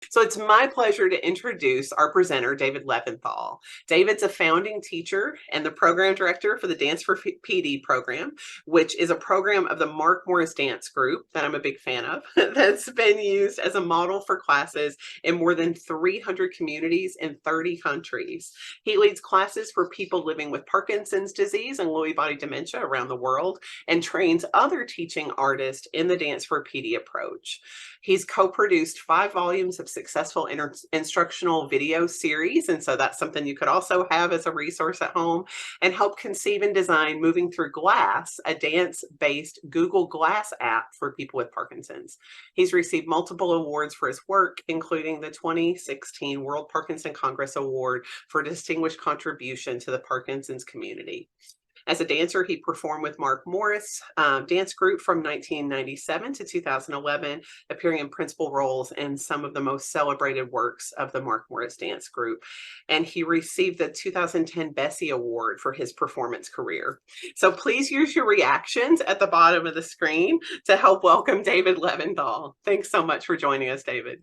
So it's my pleasure to introduce our presenter, David Leventhal. David's a founding teacher and the program director for the Dance for PD program, which is a program of the Mark Morris Dance Group that I'm a big fan of, that's been used as a model for classes in more than 300 communities in 30 countries. He leads classes for people living with Parkinson's disease and Lewy body dementia around the world and trains other teaching artists in the Dance for PD approach. He's co-produced 5 volumes of successful instructional video series, and so that's something you could also have as a resource at home, and helped conceive and design Moving Through Glass, a dance-based Google Glass app for people with Parkinson's. He's received multiple awards for his work, including the 2016 World Parkinson Congress Award for Distinguished Contribution to the Parkinson's Community. As a dancer, he performed with Mark Morris Dance Group from 1997 to 2011, appearing in principal roles in some of the most celebrated works of the Mark Morris Dance Group. And he received the 2010 Bessie Award for his performance career. So please use your reactions at the bottom of the screen to help welcome David Leventhal. Thanks so much for joining us, David.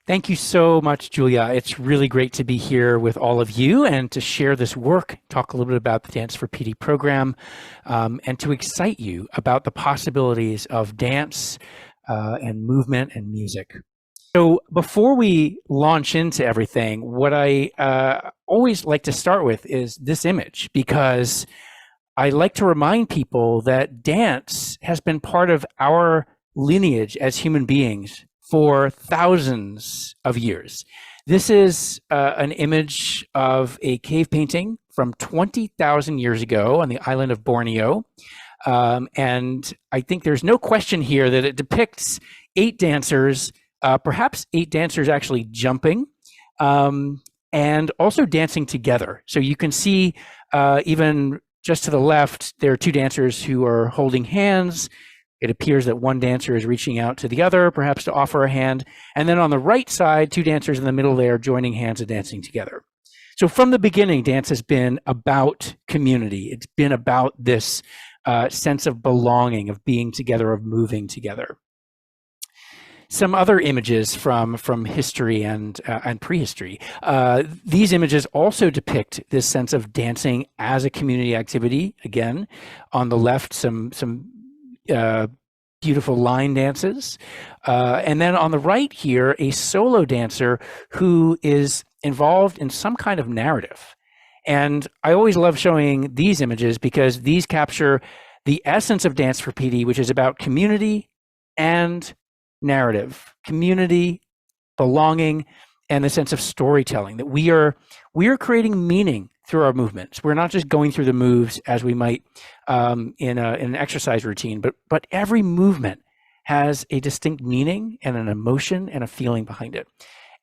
Thank you so much, Julia. It's really great to be here with all of you and to share this work, talk a little bit about the Dance for PD program, and to excite you about the possibilities of dance and movement and music. So before we launch into everything, what I always like to start with is this image, because I like to remind people that dance has been part of our lineage as human beings for thousands of years. This is an image of a cave painting from 20,000 years ago on the island of Borneo. And I think there's no question here that it depicts 8 dancers, perhaps 8 dancers actually jumping, and also dancing together. So you can see even just to the left, there are 2 dancers who are holding hands. It appears that one dancer is reaching out to the other, perhaps to offer a hand. And then on the right side, 2 dancers in the middle there joining hands and dancing together. So from the beginning, dance has been about community. It's been about this sense of belonging, of being together, of moving together. Some other images from history and prehistory. These images also depict this sense of dancing as a community activity. Again, on the left, some beautiful line dances. And then on the right here, a solo dancer who is involved in some kind of narrative. And I always love showing these images because these capture the essence of Dance for PD, which is about community and narrative, community, belonging, and the sense of storytelling, that we are creating meaning through our movements. We're not just going through the moves as we might in an exercise routine, but every movement has a distinct meaning and an emotion and a feeling behind it.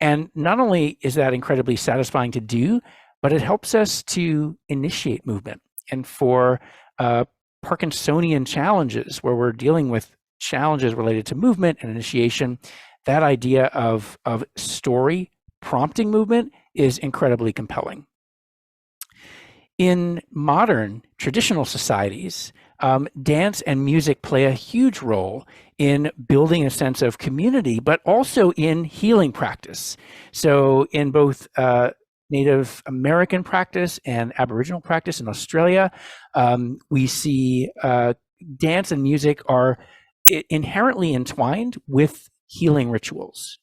And not only is that incredibly satisfying to do, but it helps us to initiate movement. And for Parkinsonian challenges, where we're dealing with challenges related to movement and initiation, that idea of story prompting movement is incredibly compelling. In modern traditional societies, dance and music play a huge role in building a sense of community, but also in healing practice. So in both Native American practice and Aboriginal practice in Australia, we see dance and music are inherently entwined with healing rituals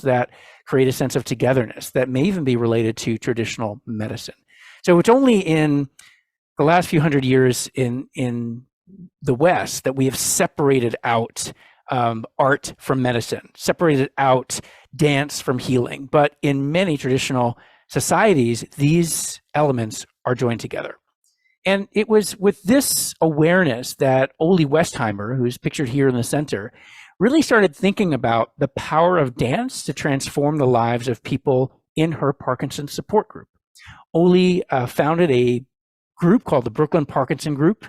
that create a sense of togetherness that may even be related to traditional medicine. So it's only in the last few hundred years in the West that we have separated out art from medicine, separated out dance from healing. But in many traditional societies, these elements are joined together. And it was with this awareness that Ole Westheimer, who's pictured here in the center, really started thinking about the power of dance to transform the lives of people in her Parkinson's support group. Ole founded a group called the Brooklyn Parkinson Group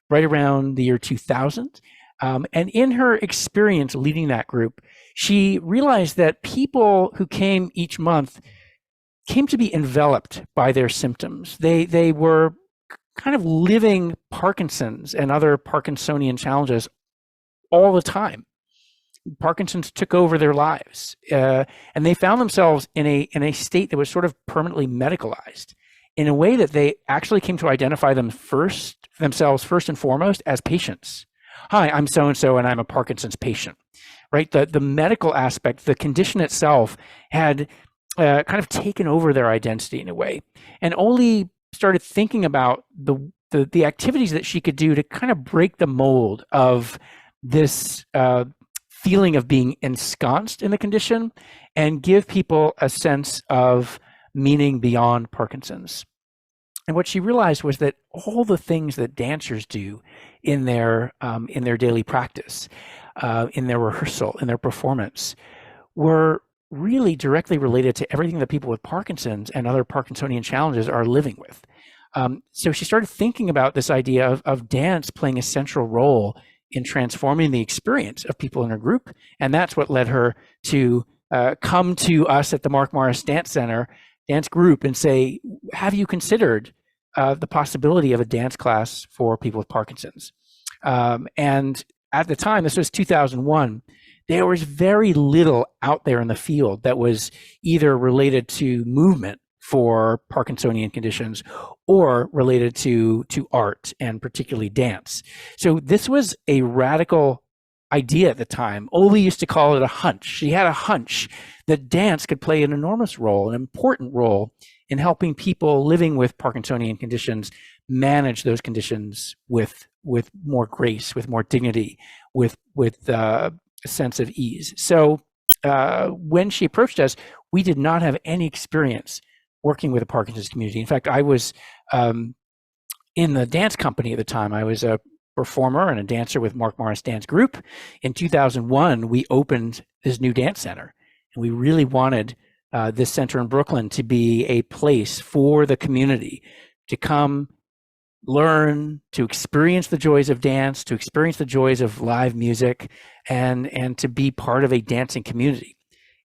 right around the year 2000. And in her experience leading that group, she realized that people who came each month came to be enveloped by their symptoms. They were kind of living Parkinson's and other Parkinsonian challenges all the time. Parkinson's took over their lives, and they found themselves in a state that was sort of permanently medicalized, in a way that they actually came to identify themselves first and foremost as patients. Hi, I'm so and so, and I'm a Parkinson's patient. Right, the medical aspect, the condition itself, had kind of taken over their identity in a way, and Oli started thinking about the activities that she could do to kind of break the mold of this feeling of being ensconced in the condition and give people a sense of meaning beyond Parkinson's. And what she realized was that all the things that dancers do in their daily practice, in their rehearsal, in their performance, were really directly related to everything that people with Parkinson's and other Parkinsonian challenges are living with. So she started thinking about this idea of dance playing a central role in transforming the experience of people in her group. And that's what led her to come to us at the Mark Morris Dance Group and say, have you considered the possibility of a dance class for people with Parkinson's? And at the time, this was 2001, there was very little out there in the field that was either related to movement for Parkinsonian conditions or related to art, and particularly dance. So this was a radical idea at the time. Oli used to call it a hunch. She had a hunch that dance could play an enormous role, an important role, in helping people living with Parkinsonian conditions manage those conditions with more grace, with more dignity, with a sense of ease. So when she approached us, we did not have any experience working with the Parkinson's community. In fact, I was in the dance company at the time. I was a performer and a dancer with Mark Morris Dance Group. In 2001, we opened this new dance center, and we really wanted this center in Brooklyn to be a place for the community to come learn, to experience the joys of dance, to experience the joys of live music, and to be part of a dancing community.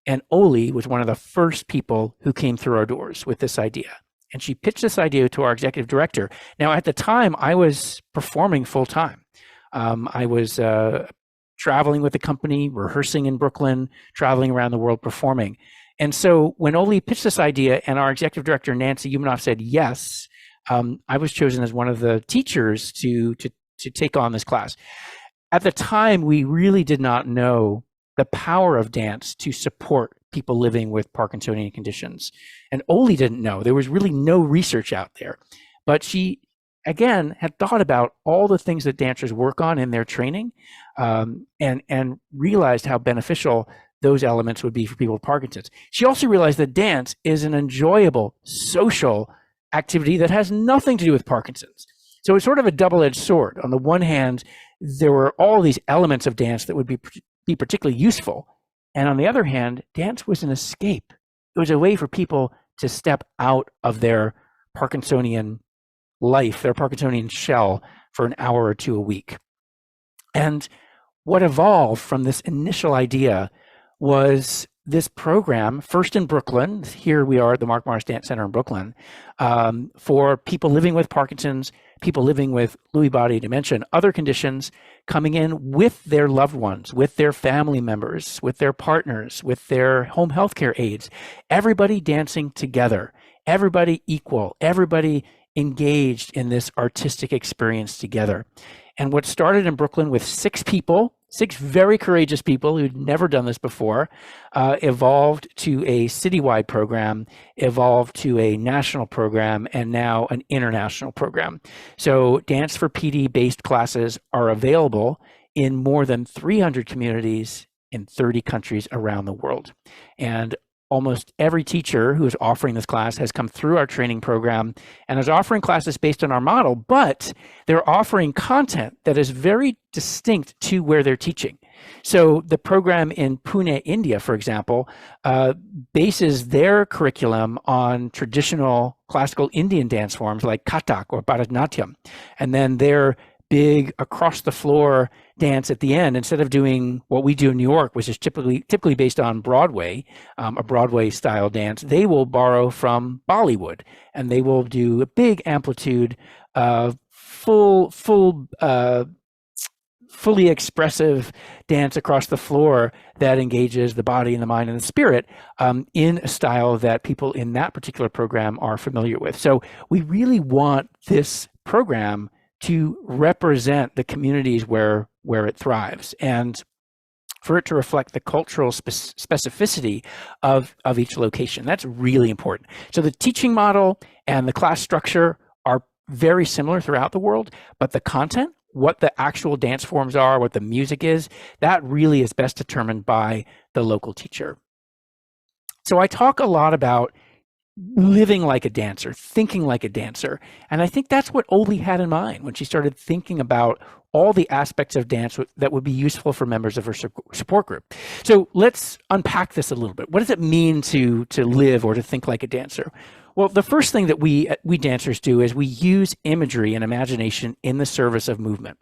And Oli was one of the first people who came through our doors with this idea. And she pitched this idea to our executive director. Now, at the time, I was performing full time. I was traveling with the company, rehearsing in Brooklyn, traveling around the world performing. And so when Oli pitched this idea and our executive director, Nancy Umanoff, said yes, I was chosen as one of the teachers to take on this class. At the time, we really did not know the power of dance to support people living with Parkinsonian conditions. And Oli didn't know. There was really no research out there. But she, again, had thought about all the things that dancers work on in their training, and realized how beneficial those elements would be for people with Parkinson's. She also realized that dance is an enjoyable social activity that has nothing to do with Parkinson's. So it's sort of a double-edged sword. On the one hand, there were all these elements of dance that would be particularly useful. And on the other hand, dance was an escape. It was a way for people to step out of their Parkinsonian life, their Parkinsonian shell, for an hour or two a week. And what evolved from this initial idea was this program, first in Brooklyn. Here we are at the Mark Morris Dance Center in Brooklyn, for people living with Parkinson's, people living with Lewy body dementia and other conditions, coming in with their loved ones, with their family members, with their partners, with their home healthcare aides, everybody dancing together, everybody equal, everybody engaged in this artistic experience together. And what started in Brooklyn with 6 people, 6 very courageous people who'd never done this before, evolved to a citywide program, evolved to a national program, and now an international program. So Dance for PD-based classes are available in more than 300 communities in 30 countries around the world. And almost every teacher who is offering this class has come through our training program and is offering classes based on our model, but they're offering content that is very distinct to where they're teaching. So the program in Pune, India, for example, bases their curriculum on traditional classical Indian dance forms like Kathak or Bharatanatyam. And then their big across the floor dance at the end, instead of doing what we do in New York, which is typically based on Broadway, a Broadway style dance, they will borrow from Bollywood, and they will do a big amplitude of full fully expressive dance across the floor that engages the body and the mind and the spirit in a style that people in that particular program are familiar with. So we really want this program to represent the communities where it thrives, and for it to reflect the cultural specificity of each location. That's really important. So the teaching model and the class structure are very similar throughout the world, but the content, what the actual dance forms are, what the music is, that really is best determined by the local teacher. So I talk a lot about living like a dancer, thinking like a dancer. And I think that's what Oli had in mind when she started thinking about all the aspects of dance that would be useful for members of her support group. So let's unpack this a little bit. What does it mean to live or to think like a dancer? Well, the first thing that we dancers do is we use imagery and imagination in the service of movement.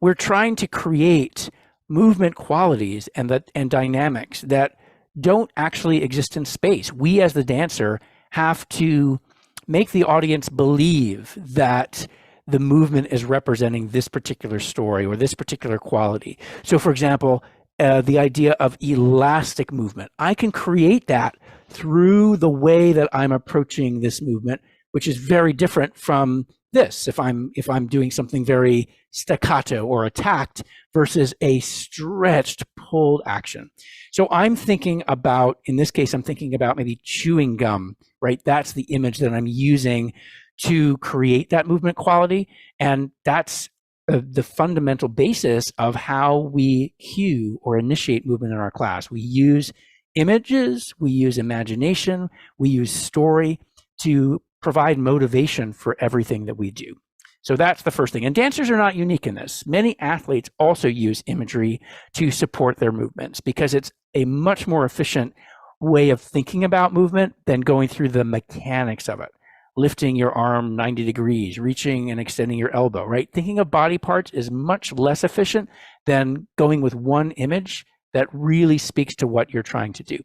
We're trying to create movement qualities and dynamics that don't actually exist in space. We as the dancer have to make the audience believe that the movement is representing this particular story or this particular quality. So for example, the idea of elastic movement, I can create that through the way that I'm approaching this movement, which is very different from this. If I'm doing something very staccato or attacked versus a stretched, pulled action. So I'm thinking about, in this case, I'm thinking about maybe chewing gum, right? That's the image that I'm using to create that movement quality. And that's the fundamental basis of how we cue or initiate movement in our class. We use images, we use imagination, we use story to provide motivation for everything that we do. So that's the first thing. And dancers are not unique in this. Many athletes also use imagery to support their movements because it's a much more efficient way of thinking about movement than going through the mechanics of it. Lifting your arm 90 degrees, reaching and extending your elbow, right? Thinking of body parts is much less efficient than going with one image that really speaks to what you're trying to do.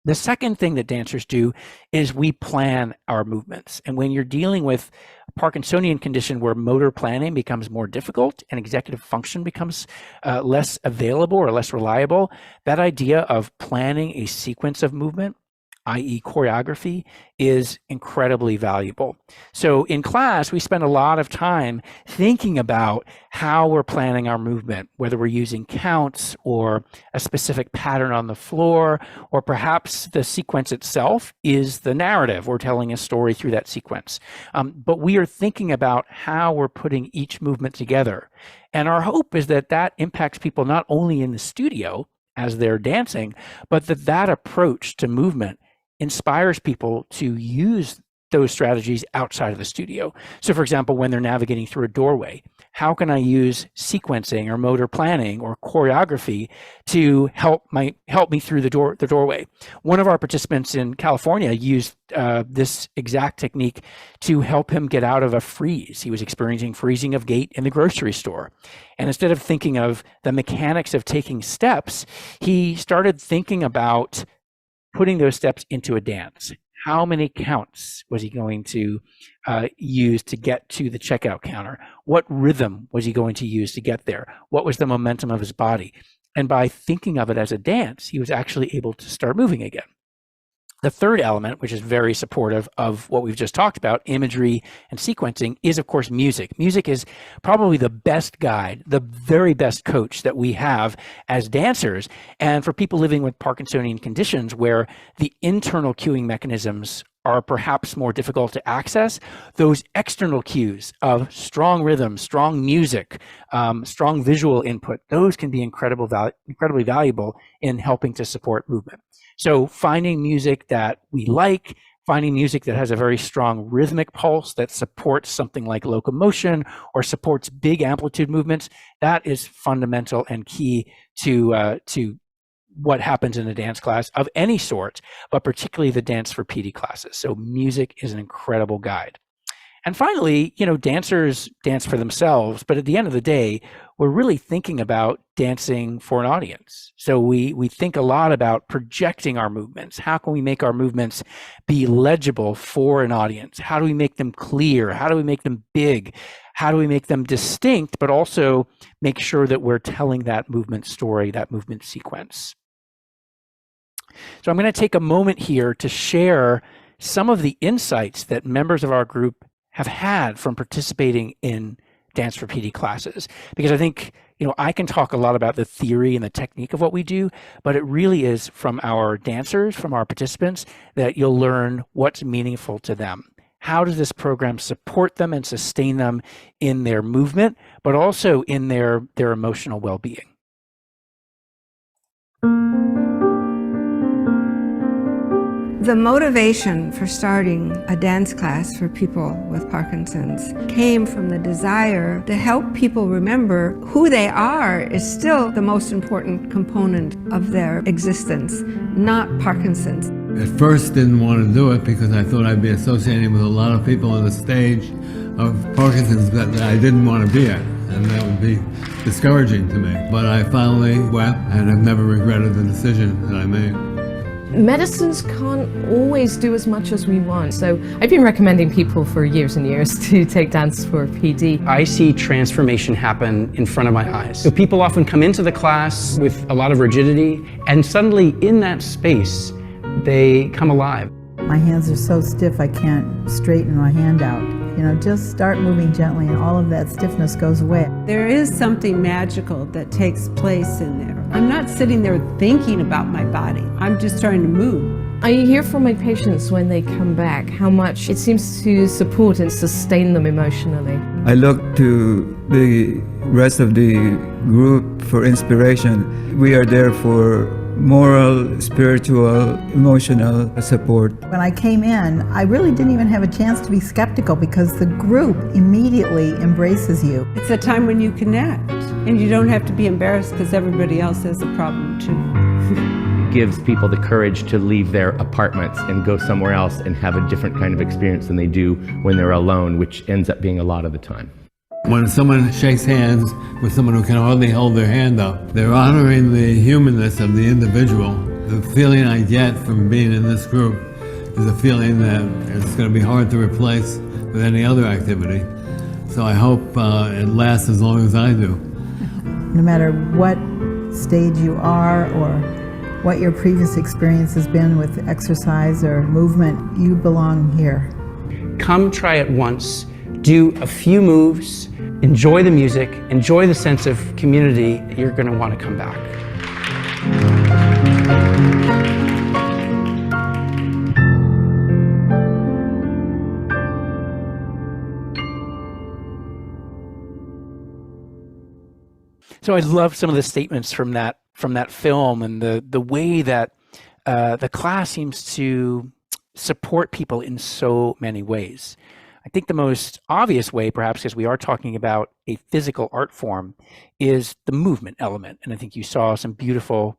The second thing that dancers do is we plan our movements. And when you're dealing with a Parkinsonian condition where motor planning becomes more difficult and executive function becomes less available or less reliable, that idea of planning a sequence of movement, i.e. choreography, is incredibly valuable. So in class, we spend a lot of time thinking about how we're planning our movement, whether we're using counts or a specific pattern on the floor, or perhaps the sequence itself is the narrative. We're telling a story through that sequence. But we are thinking about how we're putting each movement together. And our hope is that that impacts people not only in the studio as they're dancing, but that approach to movement inspires people to use those strategies outside of the studio. So for example, when they're navigating through a doorway, how can I use sequencing or motor planning or choreography to help me through the doorway? One of our participants in California used this exact technique to help him get out of a freeze. He was experiencing freezing of gait in the grocery store. And instead of thinking of the mechanics of taking steps, he started thinking about putting those steps into a dance. How many counts was he going to use to get to the checkout counter? What rhythm was he going to use to get there? What was the momentum of his body? And by thinking of it as a dance, he was actually able to start moving again. The third element, which is very supportive of what we've just talked about, imagery and sequencing, is of course music. Music is probably the best guide, the very best coach that we have as dancers. And for people living with Parkinsonian conditions where the internal cueing mechanisms are perhaps more difficult to access, those external cues of strong rhythm, strong music, strong visual input, those can be incredibly valuable in helping to support movement. So finding music that we like, finding music that has a very strong rhythmic pulse that supports something like locomotion or supports big amplitude movements, that is fundamental and key to what happens in a dance class of any sort, but particularly the dance for PD classes. So music is an incredible guide. And finally, dancers dance for themselves, but at the end of the day, we're really thinking about dancing for an audience. So we think a lot about projecting our movements. How can we make our movements be legible for an audience? How do we make them clear? How do we make them big? How do we make them distinct, but also make sure that we're telling that movement story, that movement sequence? So I'm going to take a moment here to share some of the insights that members of our group have had from participating in Dance for PD classes, because I think, I can talk a lot about the theory and the technique of what we do, but it really is from our dancers, from our participants, that you'll learn what's meaningful to them. How does this program support them and sustain them in their movement, but also in their emotional well-being? The motivation for starting a dance class for people with Parkinson's came from the desire to help people remember who they are is still the most important component of their existence, not Parkinson's. At first didn't want to do it because I thought I'd be associating with a lot of people on the stage of Parkinson's that I didn't want to be at, and that would be discouraging to me. But I finally went, and I've never regretted the decision that I made. Medicines can't always do as much as we want, so I've been recommending people for years and years to take Dance for PD. I see transformation happen in front of my eyes. So people often come into the class with a lot of rigidity, and suddenly in that space, they come alive. My hands are so stiff I can't straighten my hand out. Just start moving gently and all of that stiffness goes away. There is something magical that takes place in there. I'm not sitting there thinking about my body. I'm just trying to move. I hear from my patients when they come back how much it seems to support and sustain them emotionally. I look to the rest of the group for inspiration. We are there for moral, spiritual, emotional support. When I came in, I really didn't even have a chance to be skeptical because the group immediately embraces you. It's a time when you connect, and you don't have to be embarrassed because everybody else has a problem too. It gives people the courage to leave their apartments and go somewhere else and have a different kind of experience than they do when they're alone, which ends up being a lot of the time. When someone shakes hands with someone who can hardly hold their hand up, they're honoring the humanness of the individual. The feeling I get from being in this group is a feeling that it's going to be hard to replace with any other activity. So I hope it lasts as long as I do. No matter what stage you are or what your previous experience has been with exercise or movement, you belong here. Come try it once, do a few moves, enjoy the music, enjoy the sense of community. You're going to want to come back. So I love some of the statements from that film, and the way that the class seems to support people in so many ways. I think the most obvious way, perhaps, because we are talking about a physical art form, is the movement element. And I think you saw some beautiful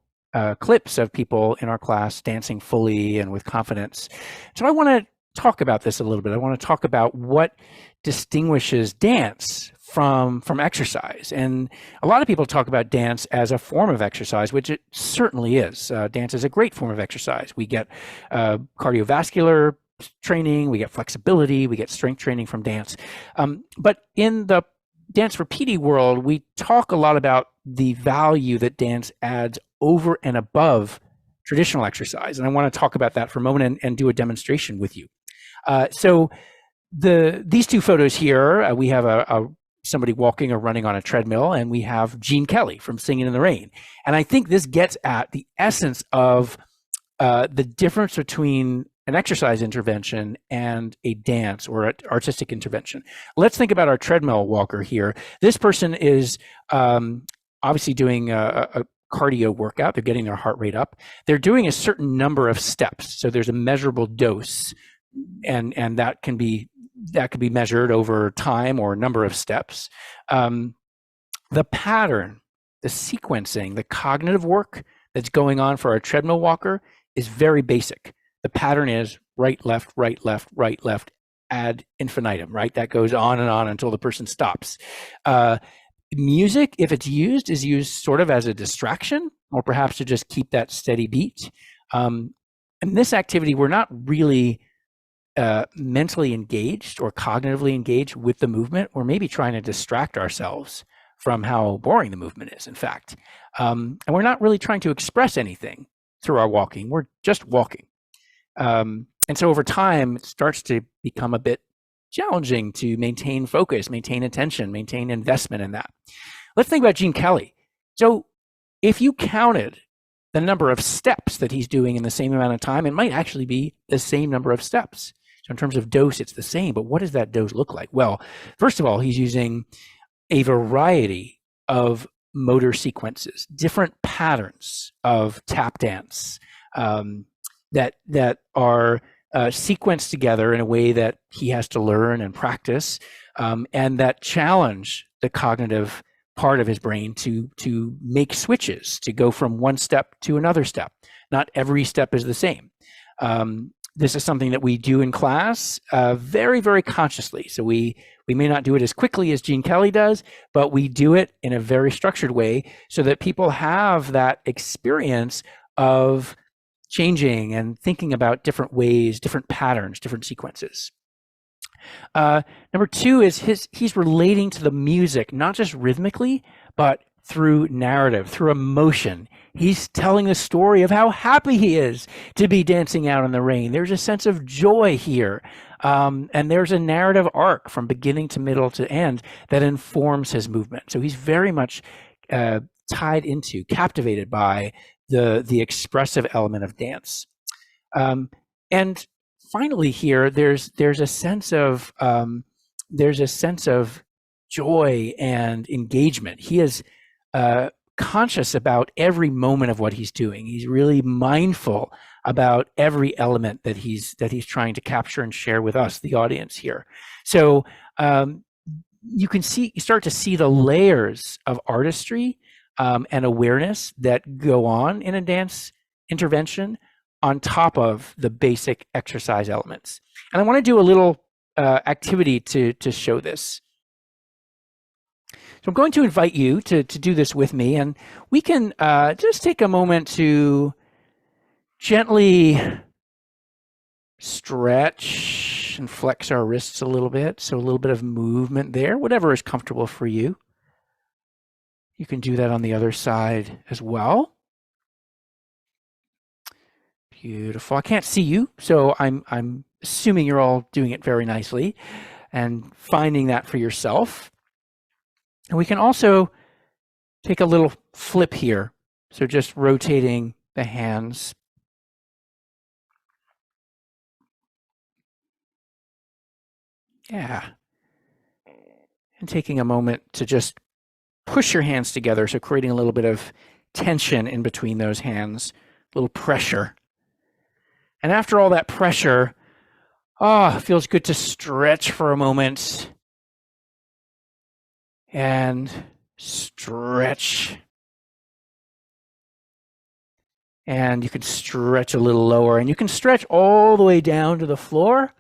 clips of people in our class dancing fully and with confidence. So I want to talk about this a little bit. I want to talk about what distinguishes dance from exercise. And a lot of people talk about dance as a form of exercise, which it certainly is. Dance is a great form of exercise. We get cardiovascular training, we get flexibility, we get strength training from dance. But in the Dance for PD world, we talk a lot about the value that dance adds over and above traditional exercise. And I want to talk about that for a moment and do a demonstration with you. So these two photos here, we have somebody walking or running on a treadmill, and we have Gene Kelly from Singing in the Rain. And I think this gets at the essence of the difference between an exercise intervention and a dance or an artistic intervention. Let's think about our treadmill walker here. This person is obviously doing a cardio workout. They're getting their heart rate up. They're doing a certain number of steps. So there's a measurable dose, and that can be measured over time or number of steps. The pattern, the sequencing, the cognitive work that's going on for our treadmill walker is very basic. The pattern is right, left, right, left, ad infinitum, right? That goes on and on until the person stops. Music, if it's used, is used sort of as a distraction, or perhaps to just keep that steady beat. In this activity, we're not really mentally engaged or cognitively engaged with the movement. We're maybe trying to distract ourselves from how boring the movement is, in fact. And we're not really trying to express anything through our walking. We're just walking. And so over time, it starts to become a bit challenging to maintain focus, maintain attention, maintain investment in that. Let's think about Gene Kelly. So if you counted the number of steps that he's doing in the same amount of time, it might actually be the same number of steps. So in terms of dose, it's the same, but what does that dose look like? Well, first of all, he's using a variety of motor sequences, different patterns of tap dance that are sequenced together in a way that he has to learn and practice, and that challenge the cognitive part of his brain to make switches, to go from one step to another step. Not every step is the same. This is something that we do in class very, very consciously. So we may not do it as quickly as Gene Kelly does, but we do it in a very structured way so that people have that experience of changing and thinking about different ways, different patterns, different sequences. Number two is he's relating to the music, not just rhythmically, but through narrative, through emotion. He's telling the story of how happy he is to be dancing out in the rain. There's a sense of joy here. And there's a narrative arc from beginning to middle to end that informs his movement. So he's very much tied into, captivated by the expressive element of dance. And finally here, there's a sense of joy and engagement. He is conscious about every moment of what he's doing. He's really mindful about every element that he's trying to capture and share with us, the audience here. So you start to see the layers of artistry and awareness that go on in a dance intervention on top of the basic exercise elements. And I want to do a little activity to show this. So I'm going to invite you to do this with me, and we can just take a moment to gently stretch and flex our wrists a little bit. So a little bit of movement there, whatever is comfortable for you. You can do that on the other side as well. Beautiful. I can't see you, so I'm assuming you're all doing it very nicely and finding that for yourself. And we can also take a little flip here. So just rotating the hands. Yeah. And taking a moment to just push your hands together. So creating a little bit of tension in between those hands, a little pressure. And after all that pressure, it feels good to stretch for a moment. And stretch. And you can stretch a little lower, and you can stretch all the way down to the floor,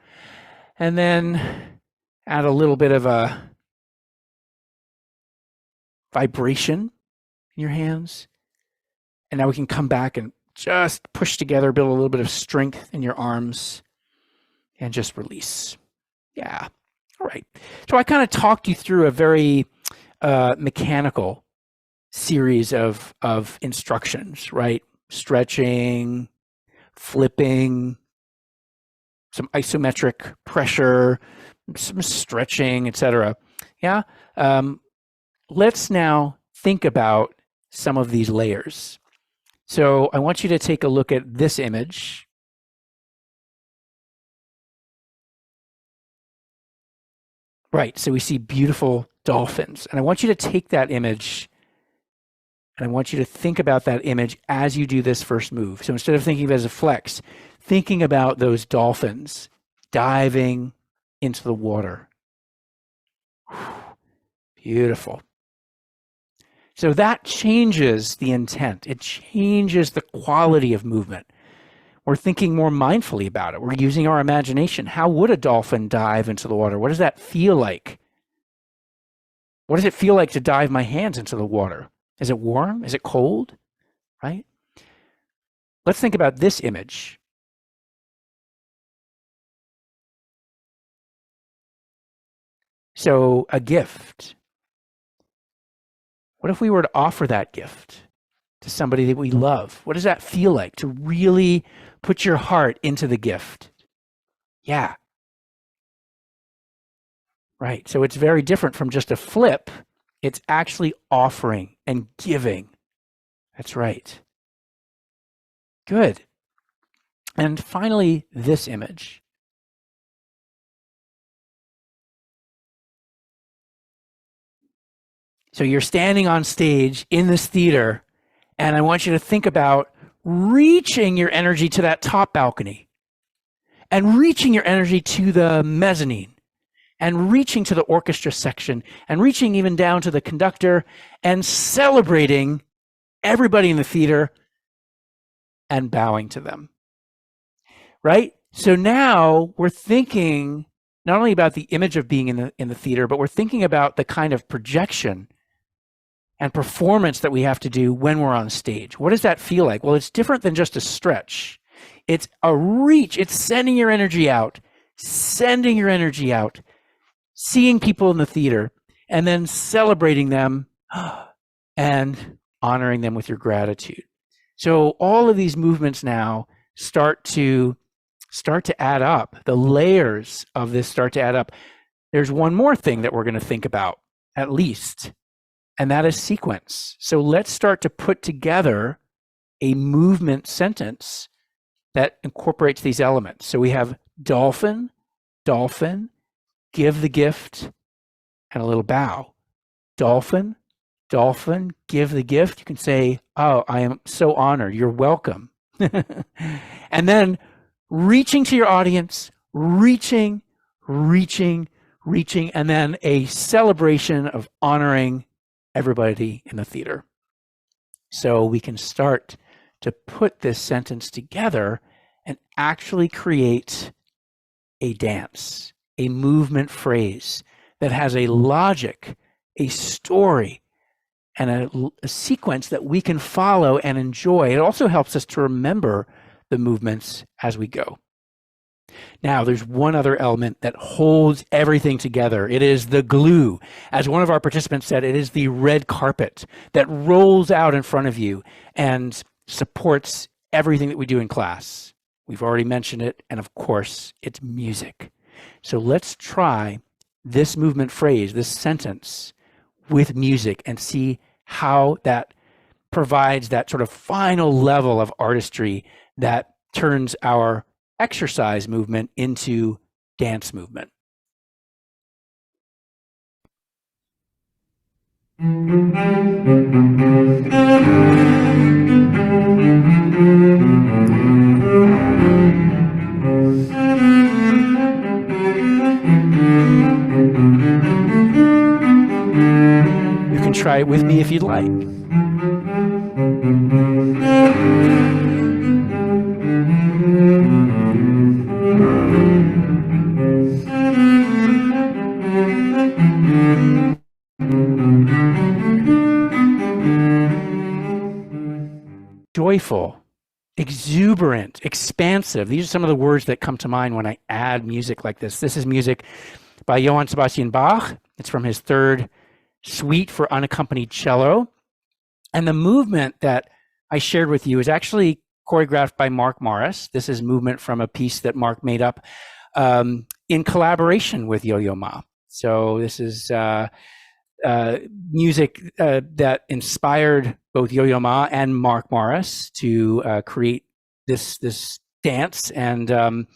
and then add a little bit of a vibration in your hands. And now we can come back and just push together, build a little bit of strength in your arms, and just release. Yeah. All right. So I kind of talked you through a very mechanical series of instructions, right? Stretching, flipping, some isometric pressure, some stretching, etc. Yeah. Let's now think about some of these layers. So I want you to take a look at this image. Right, so we see beautiful dolphins. And I want you to take that image and I want you to think about that image as you do this first move. So instead of thinking of it as a flex, thinking about those dolphins diving into the water. Beautiful. So that changes the intent. It changes the quality of movement. We're thinking more mindfully about it. We're using our imagination. How would a dolphin dive into the water? What does that feel like? What does it feel like to dive my hands into the water? Is it warm? Is it cold? Right? Let's think about this image. So, a gift. What if we were to offer that gift to somebody that we love? What does that feel like to really put your heart into the gift? Yeah. Right. So it's very different from just a flip. It's actually offering and giving. That's right. Good. And finally, this image. So you're standing on stage in this theater, and I want you to think about reaching your energy to that top balcony, and reaching your energy to the mezzanine, and reaching to the orchestra section, and reaching even down to the conductor, and celebrating everybody in the theater and bowing to them. Right? So now we're thinking not only about the image of being in the theater, but we're thinking about the kind of projection and performance that we have to do when we're on stage. What does that feel like? Well, it's different than just a stretch. It's a reach. It's sending your energy out, seeing people in the theater, and then celebrating them and honoring them with your gratitude. So all of these movements now start to add up. The layers of this start to add up. There's one more thing that we're going to think about, at least, and that is sequence. So let's start to put together a movement sentence that incorporates these elements. So we have dolphin, dolphin, give the gift, and a little bow. Dolphin, dolphin, give the gift. You can say, oh, I am so honored. You're welcome. And then reaching to your audience, reaching, and then a celebration of honoring everybody in the theater. So we can start to put this sentence together and actually create a dance, a movement phrase that has a logic, a story, and a sequence that we can follow and enjoy. It also helps us to remember the movements as we go. Now, there's one other element that holds everything together. It is the glue. As one of our participants said, it is the red carpet that rolls out in front of you and supports everything that we do in class. We've already mentioned it, and of course, it's music. So let's try this movement phrase, this sentence, with music and see how that provides that sort of final level of artistry that turns our exercise movement into dance movement. You can try it with me if you'd like. Joyful, exuberant, expansive. These are some of the words that come to mind when I add music like this. This is music by Johann Sebastian Bach. It's from his third suite for unaccompanied cello. And the movement that I shared with you is actually choreographed by Mark Morris. This is movement from a piece that Mark made up in collaboration with Yo-Yo Ma. So this is music that inspired both Yo-Yo Ma and Mark Morris to create this dance. And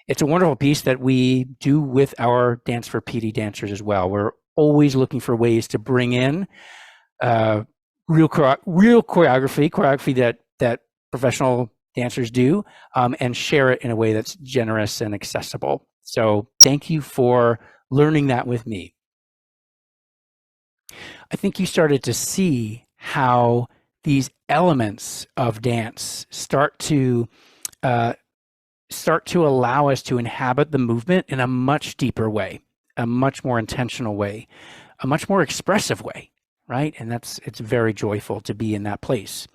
it's a wonderful piece that we do with our Dance for PD dancers as well. We're always looking for ways to bring in real choreography that professional dancers do, and share it in a way that's generous and accessible. So thank you for learning that with me. I think you started to see how these elements of dance start to start to allow us to inhabit the movement in a much deeper way, a much more intentional way, a much more expressive way, right? And it's very joyful to be in that place.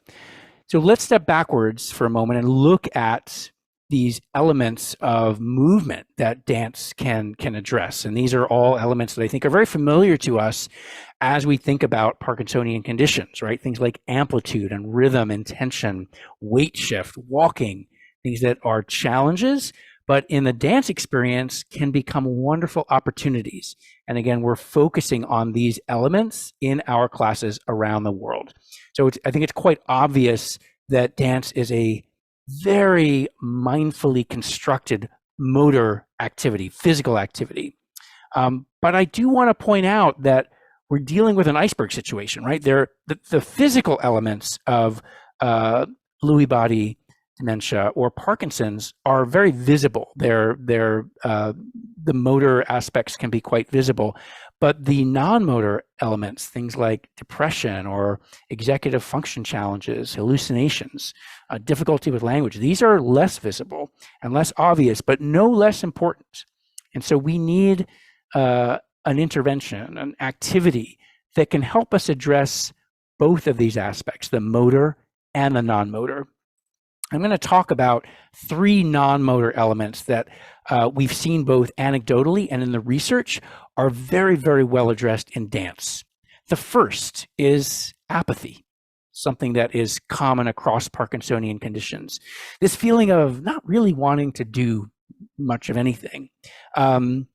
So let's step backwards for a moment and look at these elements of movement that dance can address. And these are all elements that I think are very familiar to us as we think about Parkinsonian conditions, right? Things like amplitude and rhythm and tension, weight shift, walking, things that are challenges, but in the dance experience can become wonderful opportunities. And again, we're focusing on these elements in our classes around the world. So I think it's quite obvious that dance is a very mindfully constructed motor activity, physical activity. But I do want to point out that we're dealing with an iceberg situation, right? The physical elements of Lewy body dementia or Parkinson's are very visible. The motor aspects can be quite visible, but the non-motor elements, things like depression or executive function challenges, hallucinations, difficulty with language, these are less visible and less obvious, but no less important. And so we need an intervention, an activity that can help us address both of these aspects, the motor and the non-motor. I'm going to talk about 3 non-motor elements that we've seen both anecdotally and in the research are very, very well addressed in dance. The first is apathy, something that is common across Parkinsonian conditions. This feeling of not really wanting to do much of anything. And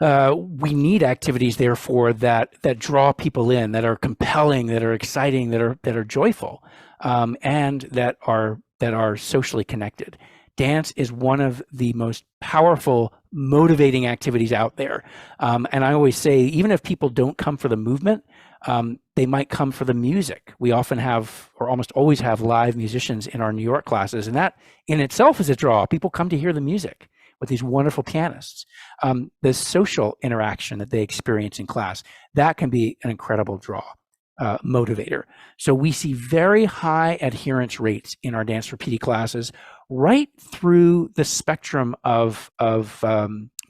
we need activities, therefore, that draw people in, that are compelling, that are exciting, that are joyful, and that are socially connected. Dance is one of the most powerful motivating activities out there. And I always say, even if people don't come for the movement, they might come for the music. We often have, or almost always have, live musicians in our New York classes, and that in itself is a draw. People come to hear the music with these wonderful pianists. The social interaction that they experience in class, that can be an incredible draw, motivator. So we see very high adherence rates in our Dance for PD classes right through the spectrum of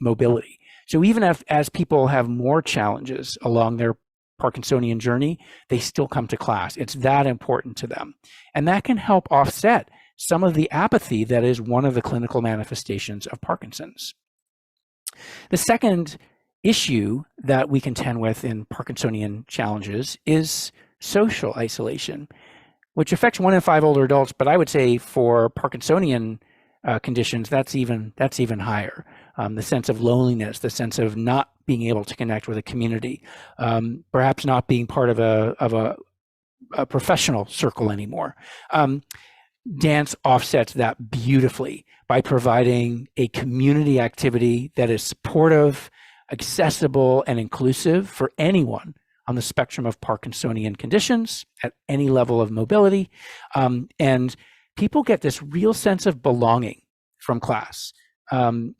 mobility. So even as people have more challenges along their Parkinsonian journey, they still come to class. It's that important to them. And that can help offset some of the apathy that is one of the clinical manifestations of Parkinson's. The second issue that we contend with in Parkinsonian challenges is social isolation, which affects 1 in 5 older adults, but I would say for Parkinsonian conditions, that's even higher. The sense of loneliness, the sense of not being able to connect with a community, perhaps not being part of a professional circle anymore. Dance offsets that beautifully by providing a community activity that is supportive, accessible, and inclusive for anyone on the spectrum of Parkinsonian conditions at any level of mobility. And people get this real sense of belonging from class. And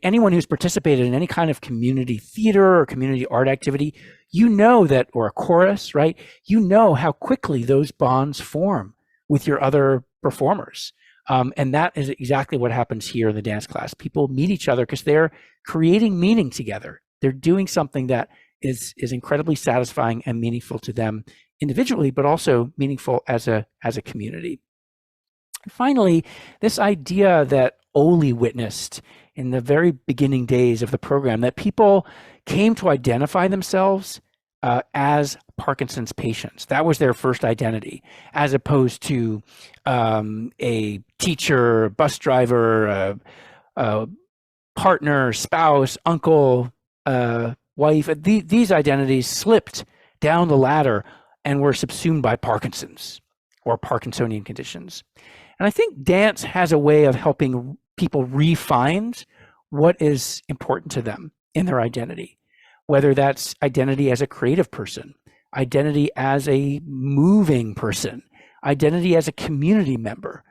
anyone who's participated in any kind of community theater or community art activity, you know that, or a chorus, right? You know how quickly those bonds form with your other performers. And that is exactly what happens here in the dance class. People meet each other because they're creating meaning together. They're doing something that is incredibly satisfying and meaningful to them individually, but also meaningful as a community. And finally, this idea that Oli witnessed in the very beginning days of the program, that people came to identify themselves as Parkinson's patients. That was their first identity, as opposed to a teacher, bus driver, a partner, spouse, uncle, wife. These identities slipped down the ladder and were subsumed by Parkinson's or Parkinsonian conditions. And I think dance has a way of helping people refine what is important to them in their identity, whether that's identity as a creative person, identity as a moving person, identity as a community member.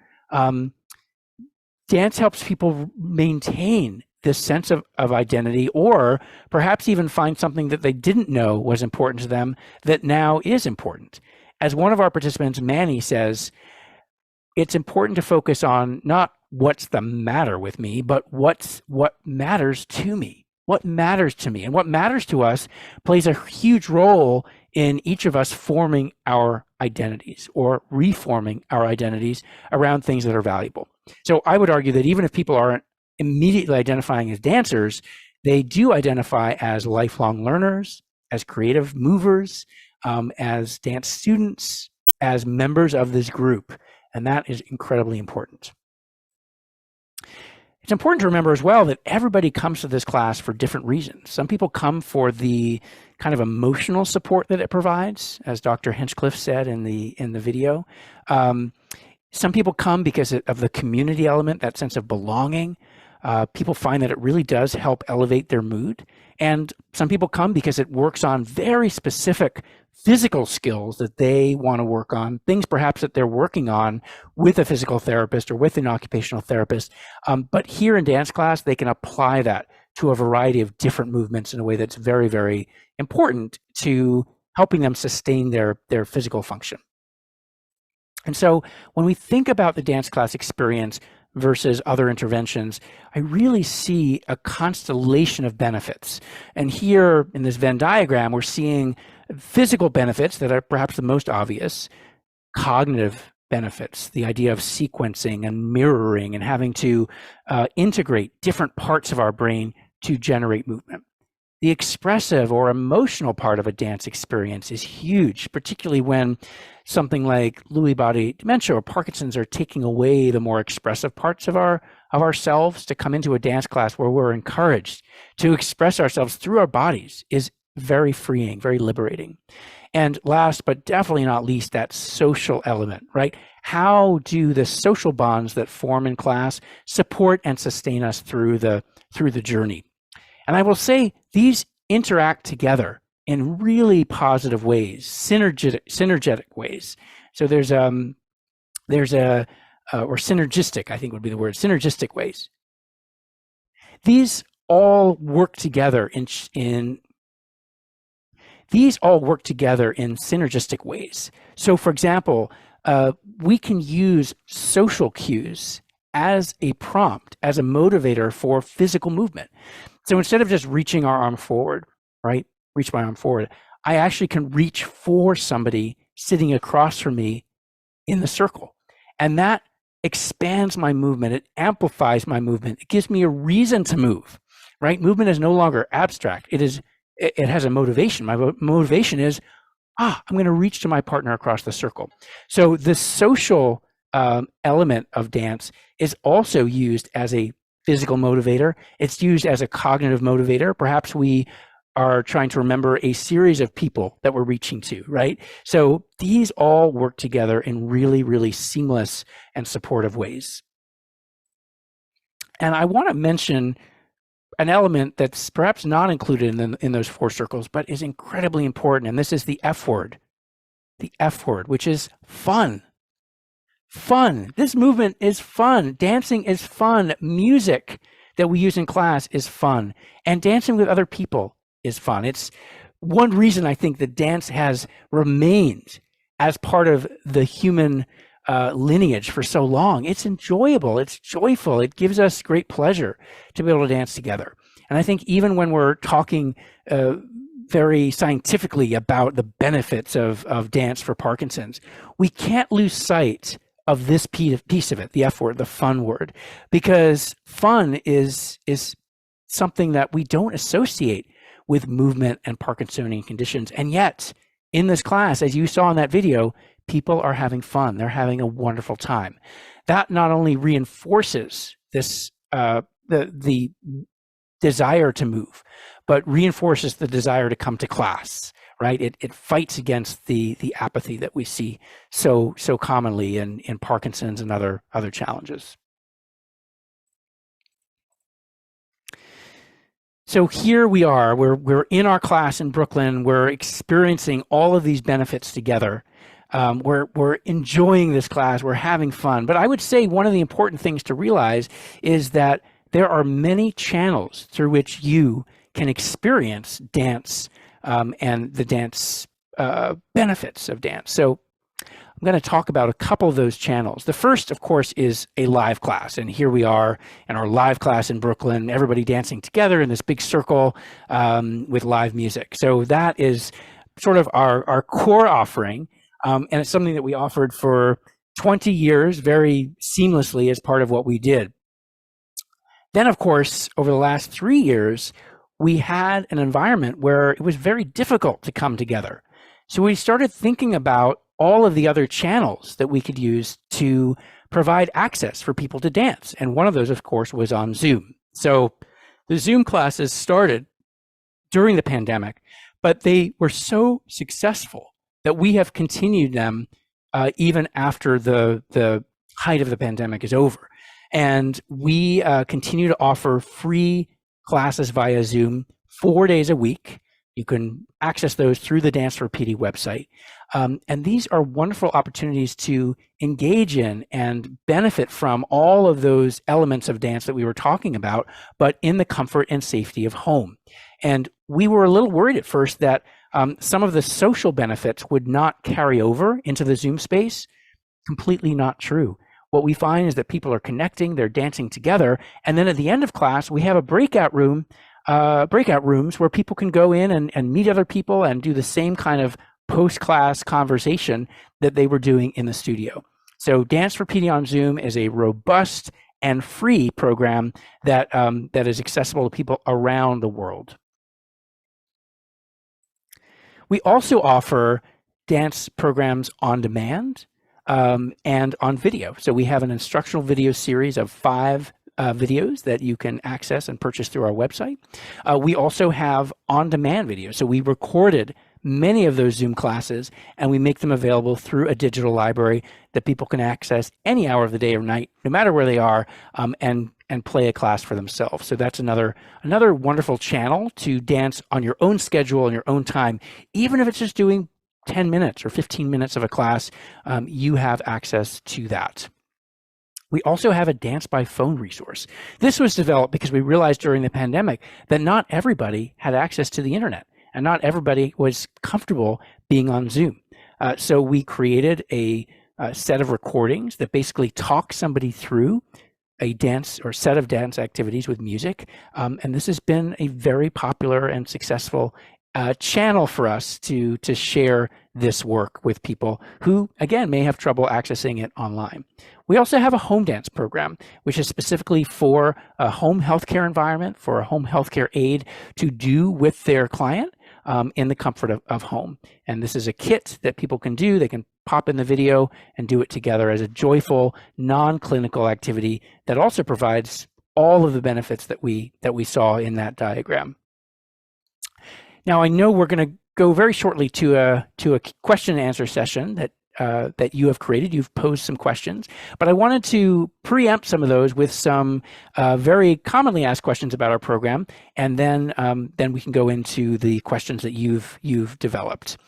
Dance helps people maintain this sense of identity, or perhaps even find something that they didn't know was important to them that now is important. As one of our participants, Manny, says, it's important to focus on not what's the matter with me, but what matters to me. What matters to me and what matters to us plays a huge role in each of us forming our identities or reforming our identities around things that are valuable. So I would argue that even if people aren't immediately identifying as dancers, they do identify as lifelong learners, as creative movers, as dance students, as members of this group. And that is incredibly important. It's important to remember as well that everybody comes to this class for different reasons. Some people come for the kind of emotional support that it provides, as Dr. Hinchcliffe said in the video. Some people come because of the community element, that sense of belonging. People find that it really does help elevate their mood. And some people come because it works on very specific physical skills that they want to work on, things perhaps that they're working on with a physical therapist or with an occupational therapist. But here in dance class, they can apply that to a variety of different movements in a way that's very, very important to helping them sustain their physical function. And so when we think about the dance class experience versus other interventions, I really see a constellation of benefits. And here in this Venn diagram, we're seeing physical benefits that are perhaps the most obvious, cognitive benefits, the idea of sequencing and mirroring and having to integrate different parts of our brain to generate movement. The expressive or emotional part of a dance experience is huge, particularly when something like Lewy body dementia or Parkinson's are taking away the more expressive parts of ourselves. To come into a dance class where we're encouraged to express ourselves through our bodies is very freeing, very liberating. And last but definitely not least, that social element, right? How do the social bonds that form in class support and sustain us through the journey? And I will say these interact together in really positive ways, synergetic ways. So there's or synergistic, I think would be the word, synergistic ways. These all work together in synergistic ways. So for example, we can use social cues as a prompt, as a motivator for physical movement. So instead of just reaching our arm forward, right? Reach my arm forward, I actually can reach for somebody sitting across from me in the circle. And that expands my movement. It amplifies my movement. It gives me a reason to move, right? Movement is no longer abstract. It has a motivation. My motivation is, I'm going to reach to my partner across the circle. So the social element of dance is also used as a physical motivator. It's used as a cognitive motivator. Perhaps we are trying to remember a series of people that we're reaching to, right? So these all work together in really, really seamless and supportive ways. And I want to mention an element that's perhaps not included in those four circles, but is incredibly important. And this is the F word, which is fun. Fun. This movement is fun. Dancing is fun. Music that we use in class is fun. And dancing with other people is fun. It's one reason I think that dance has remained as part of the human lineage for so long. It's enjoyable. It's joyful. It gives us great pleasure to be able to dance together. And I think even when we're talking very scientifically about the benefits of dance for Parkinson's, we can't lose sight of this piece of it, the F word, the fun word, because fun is something that we don't associate with movement and Parkinsonian conditions. And yet, in this class, as you saw in that video, people are having fun. They're having a wonderful time. That not only reinforces this the desire to move, but reinforces the desire to come to class. Right? It fights against the apathy that we see so commonly in Parkinson's and other challenges. So here we are. We're in our class in Brooklyn. We're experiencing all of these benefits together. We're enjoying this class. We're having fun. But I would say one of the important things to realize is that there are many channels through which you can experience dance and the dance benefits of dance. So I'm I'm going to talk about a couple of those channels. The first, of course, is a live class. And here we are in our live class in Brooklyn, everybody dancing together in this big circle with live music. So that is sort of our core offering. And it's something that we offered for 20 years very seamlessly as part of what we did. Then, of course, over the last 3 years, we had an environment where it was very difficult to come together. So we started thinking about all of the other channels that we could use to provide access for people to dance. And one of those, of course, was on Zoom. So the Zoom classes started during the pandemic, but they were so successful that we have continued them even after the height of the pandemic is over. And we continue to offer free classes via Zoom 4 days a week. You can access those through the Dance for PD website. And these are wonderful opportunities to engage in and benefit from all of those elements of dance that we were talking about, but in the comfort and safety of home. And we were a little worried at first that some of the social benefits would not carry over into the Zoom space. Completely not true. What we find is that people are connecting, they're dancing together, and then at the end of class, we have a breakout rooms where people can go in and meet other people and do the same kind of post-class conversation that they were doing in the studio. So Dance for PD on Zoom is a robust and free program that is accessible to people around the world. We also offer dance programs on demand and on video. So we have an instructional video series of 5 videos that you can access and purchase through our website. We also have on-demand videos. So we recorded many of those Zoom classes and we make them available through a digital library that people can access any hour of the day or night, no matter where they are, and play a class for themselves. So that's another wonderful channel to dance on your own schedule, on your own time. Even if it's just doing 10 minutes or 15 minutes of a class, you have access to that. We also have a dance by phone resource. This was developed because we realized during the pandemic that not everybody had access to the internet and not everybody was comfortable being on Zoom. So we created a set of recordings that basically talk somebody through a dance or set of dance activities with music. And this has been a very popular and successful channel for us to share this work with people who, again, may have trouble accessing it online. We also have a home dance program, which is specifically for a home healthcare environment, for a home healthcare aide to do with their client in the comfort of home. And this is a kit that people can do. They can pop in the video and do it together as a joyful, non-clinical activity that also provides all of the benefits that we saw in that diagram. Now, I know we're going to go very shortly to a question and answer session that you have created. You've posed some questions, but I wanted to preempt some of those with some very commonly asked questions about our program, and then we can go into the questions that you've developed.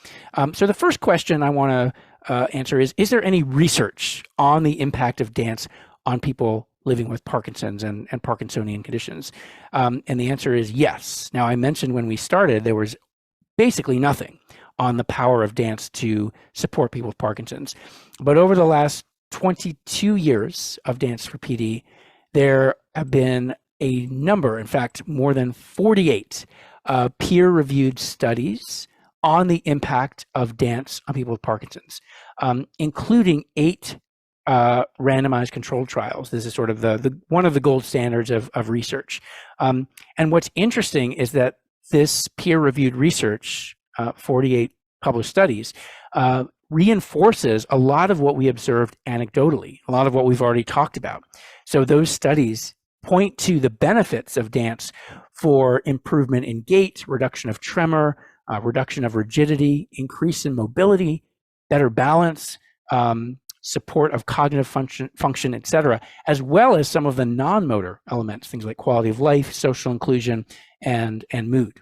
So the first question I want to answer is there any research on the impact of dance on people living with Parkinson's and Parkinsonian conditions? And the answer is yes. Now, I mentioned when we started, there was basically nothing on the power of dance to support people with Parkinson's. But over the last 22 years of Dance for PD, there have been a number, in fact, more than 48 peer-reviewed studies on the impact of dance on people with Parkinson's, including 8 randomized controlled trials. This is sort of the one of the gold standards of research. And what's interesting is that this peer-reviewed research, 48 published studies, reinforces a lot of what we observed anecdotally, a lot of what we've already talked about. So those studies point to the benefits of dance for improvement in gait, reduction of tremor, reduction of rigidity, increase in mobility, better balance, support of cognitive function, etc., as well as some of the non-motor elements, things like quality of life, social inclusion, and mood.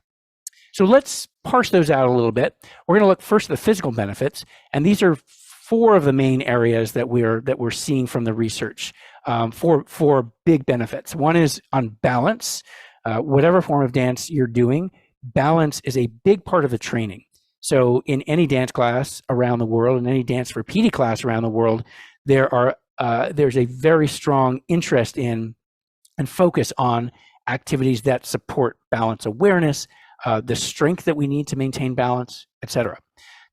So let's parse those out a little bit. We're going to look first at the physical benefits, and these are 4 of the main areas that we're seeing from the research. 4 big benefits. One is on balance. Whatever form of dance you're doing, balance is a big part of the training. So in any dance class around the world, in any dance for PD class around the world, there's a very strong interest in and focus on activities that support balance awareness, the strength that we need to maintain balance, etc.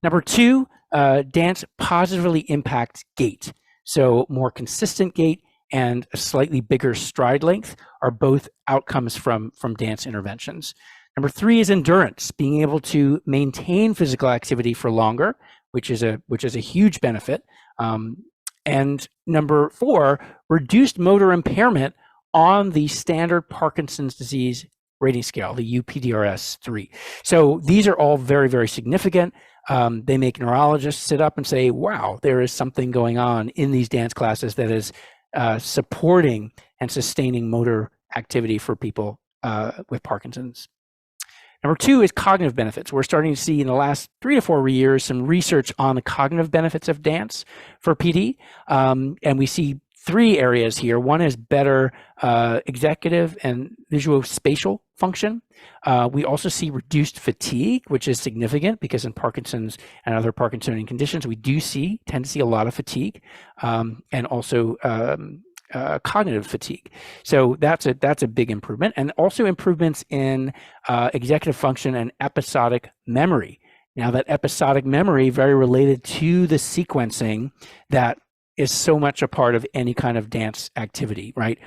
Number two, dance positively impacts gait. So more consistent gait and a slightly bigger stride length are both outcomes from dance interventions. Number three is endurance, being able to maintain physical activity for longer, which is a huge benefit. And number four, reduced motor impairment on the standard Parkinson's disease rating scale, the UPDRS-3. So these are all very, very significant. They make neurologists sit up and say, wow, there is something going on in these dance classes that is supporting and sustaining motor activity for people with Parkinson's. Number two is cognitive benefits. We're starting to see in the last 3 to 4 years some research on the cognitive benefits of dance for PD. And we see 3 areas here. One is better executive and visuospatial function. We also see reduced fatigue, which is significant because in Parkinson's and other Parkinsonian conditions, we tend to see a lot of fatigue, and also cognitive fatigue. So that's a big improvement, and also improvements in executive function and episodic memory. Now that episodic memory, very related to the sequencing that is so much a part of any kind of dance activity, right?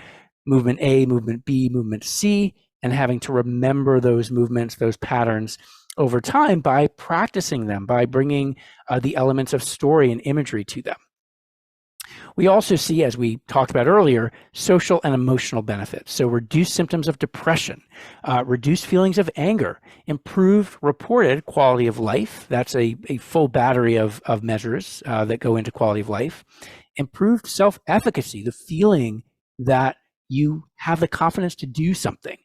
Movement A, movement B, movement C, and having to remember those movements, those patterns over time by practicing them, by bringing the elements of story and imagery to them. We also see, as we talked about earlier, social and emotional benefits. So reduced symptoms of depression, reduced feelings of anger, improved reported quality of life. That's a full battery of measures that go into quality of life. Improved self-efficacy, the feeling that you have the confidence to do something.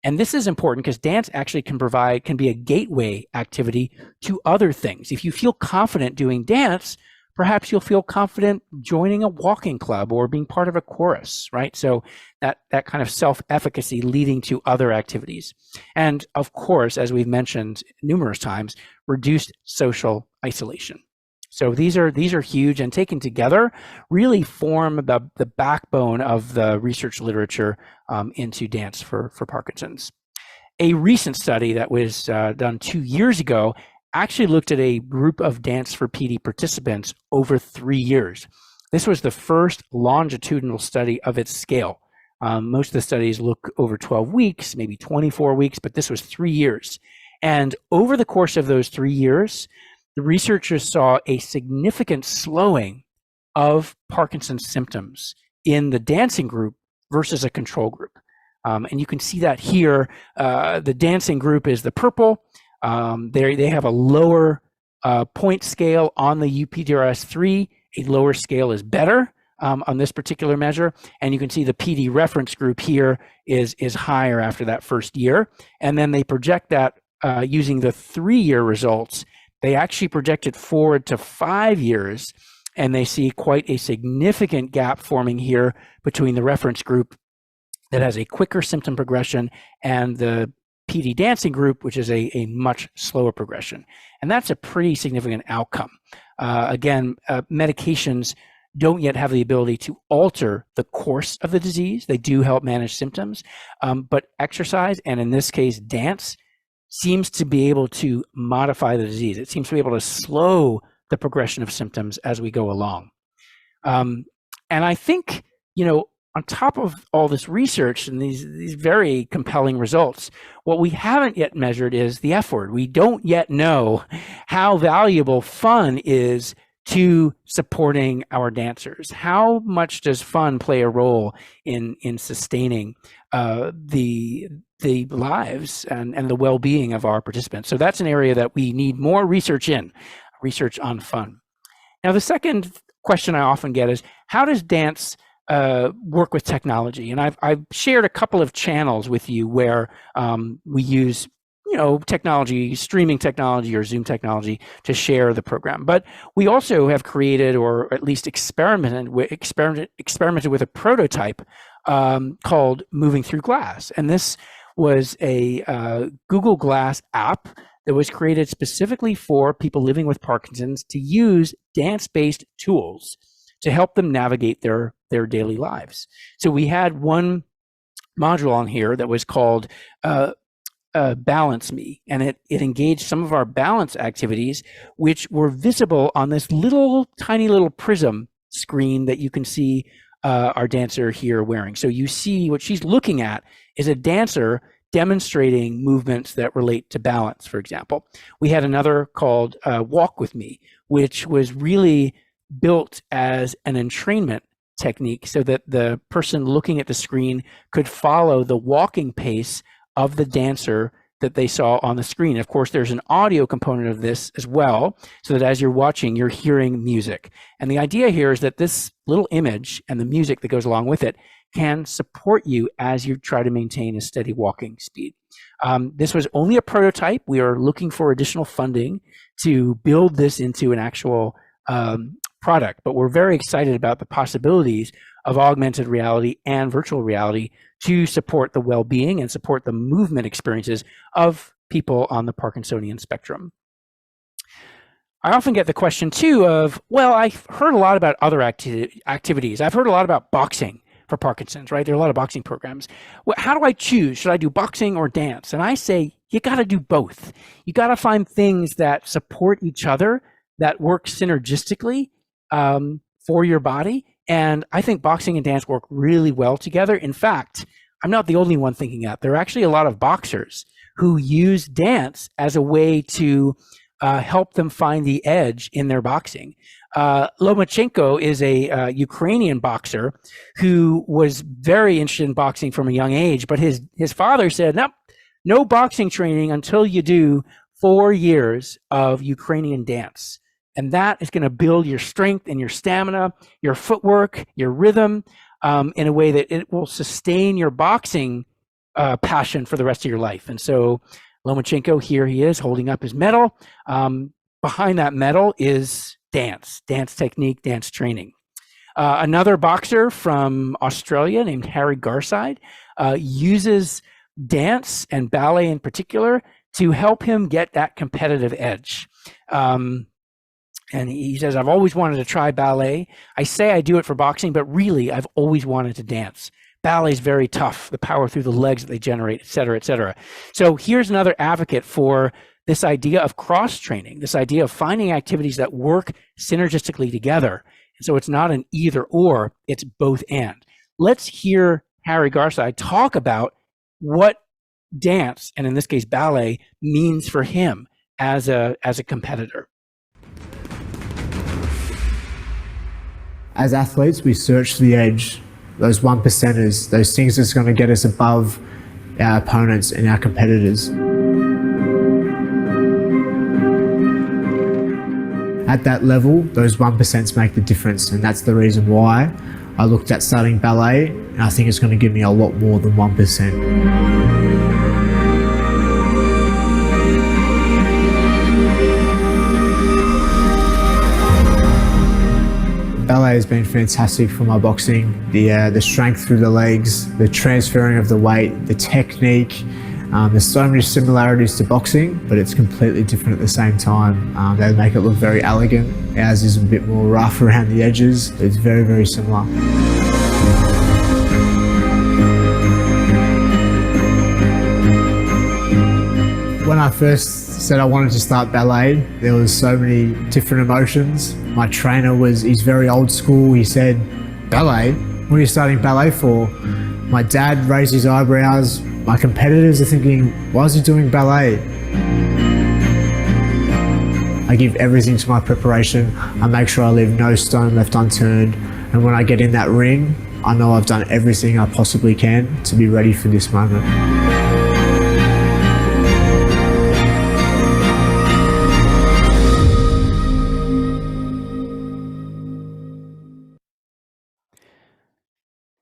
And this is important because dance actually can be a gateway activity to other things. If you feel confident doing dance, perhaps you'll feel confident joining a walking club or being part of a chorus, right? So that kind of self-efficacy leading to other activities. And of course, as we've mentioned numerous times, reduced social isolation. So these are huge, and taken together really form the backbone of the research literature into dance for Parkinson's. A recent study that was done 2 years ago actually looked at a group of Dance for PD participants over 3 years. This was the first longitudinal study of its scale. Most of the studies look over 12 weeks, maybe 24 weeks, but this was 3 years. And over the course of those 3 years, the researchers saw a significant slowing of Parkinson's symptoms in the dancing group versus a control group. And you can see that here. The dancing group is the purple. They have a lower point scale on the UPDRS-3. A lower scale is better on this particular measure. And you can see the PD reference group here is higher after that first year. And then they project that using the 3-year results. They actually project it forward to 5 years, and they see quite a significant gap forming here between the reference group that has a quicker symptom progression and the PD dancing group, which is a much slower progression. And that's a pretty significant outcome. Again, medications don't yet have the ability to alter the course of the disease. They do help manage symptoms, but exercise, and in this case, dance, seems to be able to modify the disease. It seems to be able to slow the progression of symptoms as we go along. And I think, on top of all this research and these very compelling results, what we haven't yet measured is the F word. We don't yet know how valuable fun is to supporting our dancers. How much does fun play a role in sustaining the lives and the well-being of our participants? So that's an area that we need more research on fun. Now, the second question I often get is, how does dance work with technology? And I've shared a couple of channels with you where we use technology, streaming technology or Zoom technology to share the program. But we also have created, or at least experimented with a prototype called Moving Through Glass. And this was a Google Glass app that was created specifically for people living with Parkinson's to use dance-based tools to help them navigate their daily lives. So we had one module on here that was called Balance Me, and it engaged some of our balance activities, which were visible on this tiny little prism screen that you can see our dancer here wearing. So you see what she's looking at is a dancer demonstrating movements that relate to balance, for example. We had another called Walk With Me, which was really built as an entrainment technique so that the person looking at the screen could follow the walking pace of the dancer that they saw on the screen. Of course, there's an audio component of this as well, so that as you're watching, you're hearing music. And the idea here is that this little image and the music that goes along with it can support you as you try to maintain a steady walking speed. This was only a prototype. We are looking for additional funding to build this into an actual product, but we're very excited about the possibilities of augmented reality and virtual reality to support the well-being and support the movement experiences of people on the Parkinsonian spectrum. I often get the question too of, well, I've heard a lot about other activities. I've heard a lot about boxing for Parkinson's, right? There are a lot of boxing programs. Well, how do I choose? Should I do boxing or dance? And I say, you got to do both. You got to find things that support each other, that work synergistically for your body. And I think boxing and dance work really well together. In fact, I'm not the only one thinking that. There are actually a lot of boxers who use dance as a way to help them find the edge in their boxing. Lomachenko is a Ukrainian boxer who was very interested in boxing from a young age, but his father said, nope, no boxing training until you do 4 years of Ukrainian dance. And that is going to build your strength and your stamina, your footwork, your rhythm, in a way that it will sustain your boxing passion for the rest of your life. And so Lomachenko, here he is holding up his medal. Behind that medal is dance technique, dance training. Another boxer from Australia named Harry Garside uses dance and ballet in particular to help him get that competitive edge. And he says, I've always wanted to try ballet. I say I do it for boxing, but really I've always wanted to dance. Ballet is very tough, the power through the legs that they generate, et cetera, et cetera. So here's another advocate for this idea of cross-training, this idea of finding activities that work synergistically together. And so it's not an either or, it's both and. Let's hear Harry Garside talk about what dance, and in this case ballet, means for him as a competitor. As athletes, we search for the edge, those 1%ers, those things that's going to get us above our opponents and our competitors. At that level, those 1% make the difference, and that's the reason why I looked at starting ballet, and I think it's going to give me a lot more than 1%. Ballet has been fantastic for my boxing. The strength through the legs, the transferring of the weight, the technique. There's so many similarities to boxing, but it's completely different at the same time. They make it look very elegant. Ours is a bit more rough around the edges. It's very, very similar. When I first said I wanted to start ballet, there was so many different emotions. My trainer he's very old school. He said, ballet? What are you starting ballet for? My dad raised his eyebrows. My competitors are thinking, why is he doing ballet? I give everything to my preparation. I make sure I leave no stone left unturned. And when I get in that ring, I know I've done everything I possibly can to be ready for this moment.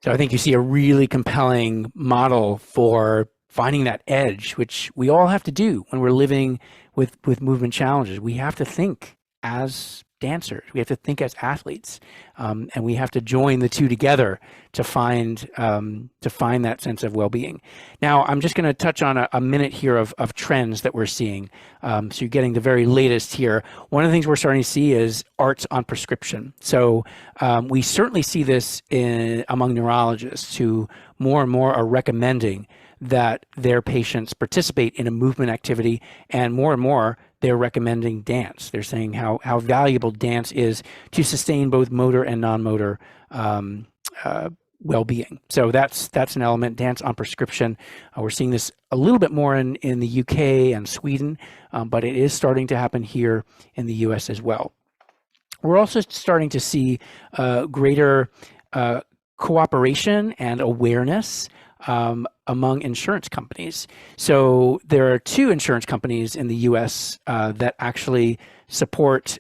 So I think you see a really compelling model for finding that edge, which we all have to do when we're living with movement challenges. We have to think as dancers. We have to think as athletes. And we have to join the two together to find that sense of well-being. Now, I'm just going to touch on a minute here of trends that we're seeing. So you're getting the very latest here. One of the things we're starting to see is arts on prescription. So we certainly see this among neurologists who more and more are recommending that their patients participate in a movement activity, and more they're recommending dance. They're saying how valuable dance is to sustain both motor and non-motor well-being. So that's an element, dance on prescription. We're seeing this a little bit more in the UK and Sweden, but it is starting to happen here in the US as well. We're also starting to see greater cooperation and awareness among insurance companies. So there are 2 insurance companies in the US that actually support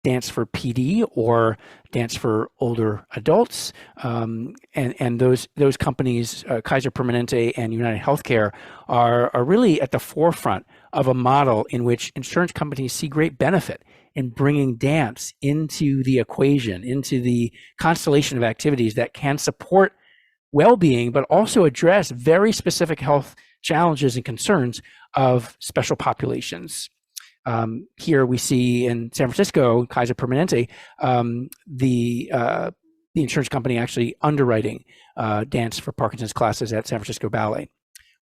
dance for PD or dance for older adults. And those companies, Kaiser Permanente and United Healthcare, are really at the forefront of a model in which insurance companies see great benefit in bringing dance into the equation, into the constellation of activities that can support well-being, but also address very specific health challenges and concerns of special populations. Here we see in San Francisco, Kaiser Permanente, the insurance company actually underwriting dance for Parkinson's classes at San Francisco Ballet.